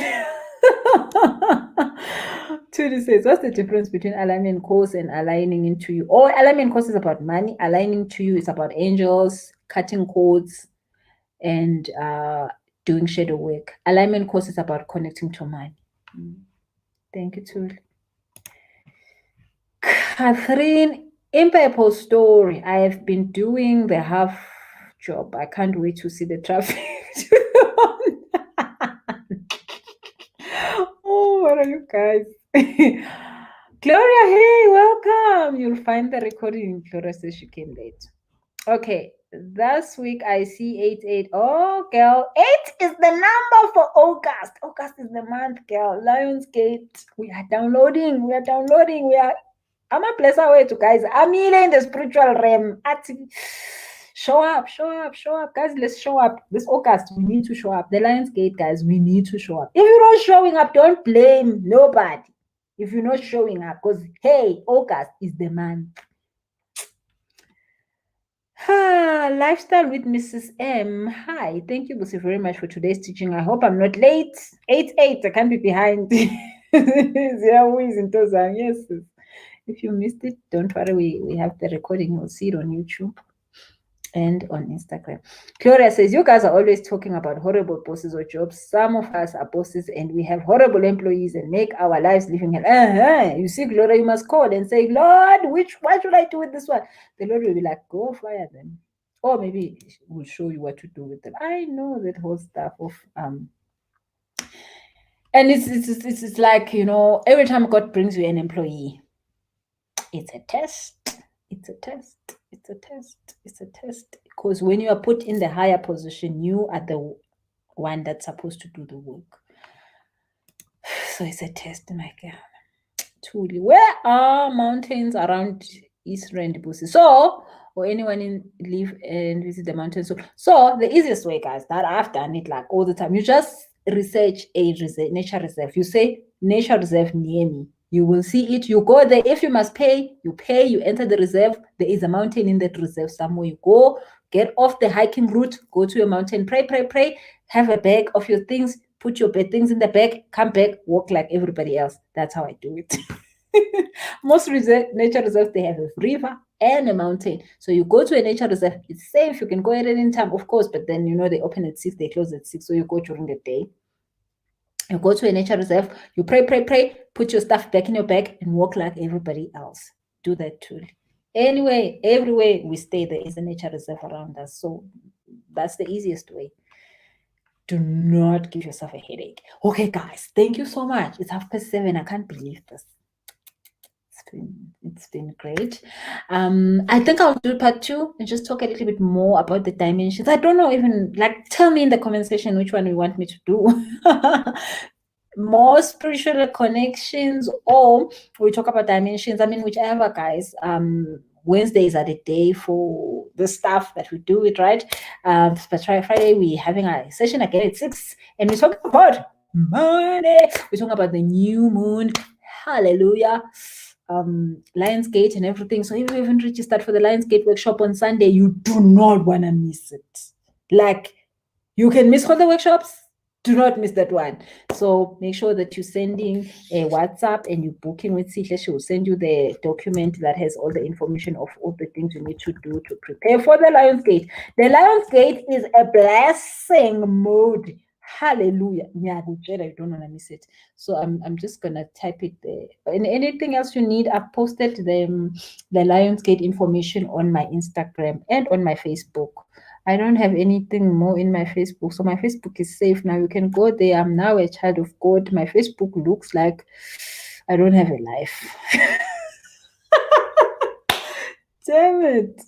Tudy says, what's the difference between alignment course and aligning into you? Oh, alignment course is about money. Aligning to you is about angels, cutting codes, and doing shadow work. Alignment course is about connecting to money. Thank you, Tudy. Catherine, Impepo story. I have been doing the half job. I can't wait to see the traffic. Oh, what are you guys? Gloria, hey, welcome. You'll find the recording. Gloria says she came late. Okay, this week I see 88. Oh, girl, 8 is the number for August. August is the month, girl. Lionsgate. We are downloading. I'm a blessed way to guys. I'm in the spiritual realm. Show up, guys. Let's show up. This August, we need to show up. The Lionsgate, guys, we need to show up. If you're not showing up, don't blame nobody. If you're not showing up, because hey, August is the month. Lifestyle with Mrs. M. Hi, thank you, Lucy, very much for today's teaching. I hope I'm not late. 8, I can't be behind. Yes. If you missed it, don't worry. We have the recording. You'll see it on YouTube and on Instagram. Gloria says, you guys are always talking about horrible bosses or jobs. Some of us are bosses and we have horrible employees and make our lives living hell. You see, Gloria, you must call and say, Lord, what should I do with this one? The Lord will be like, go fire them. Or maybe we'll show you what to do with them. I know that whole stuff of and it's like, you know, every time God brings you an employee, it's a test. Because when you are put in the higher position, you are the one that's supposed to do the work. So it's a test, my girl. Truly. Where are mountains around East Rand Busi? So, or anyone in live and visit the mountain. So the easiest way, guys, that I've done it like all the time, you just research a nature reserve. You say nature reserve near me. You will see it. You go there. If you must pay, you pay. You enter the reserve. There is a mountain in that reserve somewhere. You go, get off the hiking route, go to your mountain, pray, pray, pray, have a bag of your things, put your things in the bag, come back, walk like everybody else. That's how I do it. Most nature reserves, they have a river and a mountain. So you go to a nature reserve, it's safe. You can go at any time, of course, but then, they open at 6, they close at 6. So you go during the day. You go to a nature reserve, you pray, pray, pray, put your stuff back in your bag and walk like everybody else. Do that too. Anyway, everywhere we stay, there is a nature reserve around us. So that's the easiest way. Do not give yourself a headache. Okay, guys, thank you so much. It's 7:30. I can't believe this. It's been great. I think I'll do part 2 and just talk a little bit more about the dimensions. I don't know, even tell me in the comment section which one you want me to do. More spiritual connections, or we talk about dimensions. I mean, whichever, guys. Wednesdays are the day for the stuff that we do it, right? But Friday we're having a session again at 6, and we talk about money. We talk about the new moon. Hallelujah. Lionsgate and everything. So if you haven't registered for the Lionsgate workshop on Sunday, you do not want to miss it. You can miss all the workshops. Do not miss that one. So make sure that you're sending a WhatsApp and you're booking with Sihle. She will send you the document that has all the information of all the things you need to do to prepare for the Lionsgate. The Lionsgate is a blessing mode. Hallelujah. Yeah, you don't want to miss it. So I'm just gonna type it there. And anything else you need, I've posted the Lionsgate information on my Instagram and on my Facebook. I don't have anything more in my Facebook. So my Facebook is safe now. You can go there. I'm now a child of God. My Facebook looks like I don't have a life. Damn it.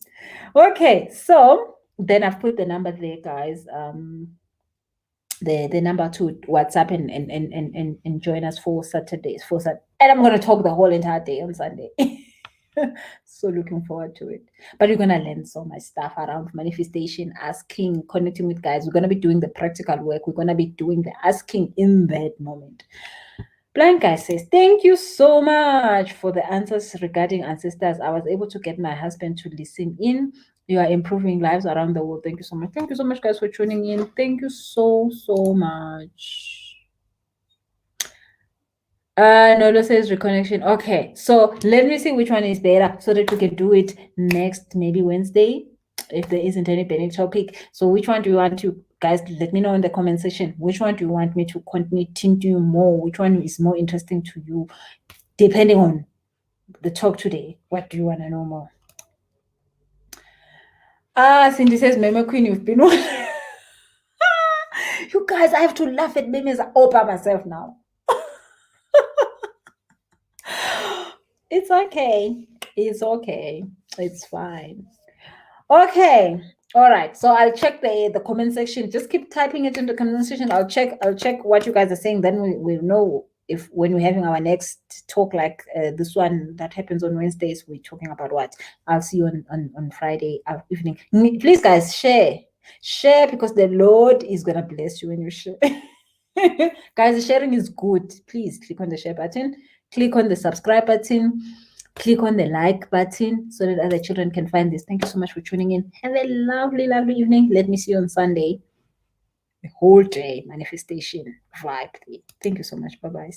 Okay, so then I've put the number there, guys. The number to WhatsApp and join us for Saturdays. And I'm going to talk the whole entire day on Sunday. So looking forward to it. But you're going to learn so much stuff around manifestation, asking, connecting with guys. We're going to be doing the practical work. We're going to be doing the asking in that moment. Blind Guy says, thank you so much for the answers regarding ancestors. I was able to get my husband to listen in. You are improving lives around the world. Thank you so much. Thank you so much, guys, for tuning in. Thank you so much. Nolo says reconnection. Okay, so let me see which one is better so that we can do it next, maybe Wednesday, if there isn't any pending topic. So which one do you want to, guys, let me know in the comment section. Which one do you want me to continue more? Which one is more interesting to you, depending on the talk today? What do you want to know more? Cindy says, Meme Queen, you've been on. You guys, I have to laugh at memes all by myself now. It's okay. It's okay. It's fine. Okay. All right. So I'll check the comment section. Just keep typing it in the comment section. I'll check what you guys are saying. Then we'll know if when we're having our next talk, like this one that happens on Wednesdays, we're talking about what. I'll see you on Friday evening. Please, guys, share, because the Lord is gonna bless you when you share. Guys, the sharing is good. Please click on the share button, click on the subscribe button, click on the like button so that other children can find this. Thank you so much for tuning in. Have a lovely evening. Let me see you on Sunday. The whole day manifestation vibe. Thank you so much. Bye-bye.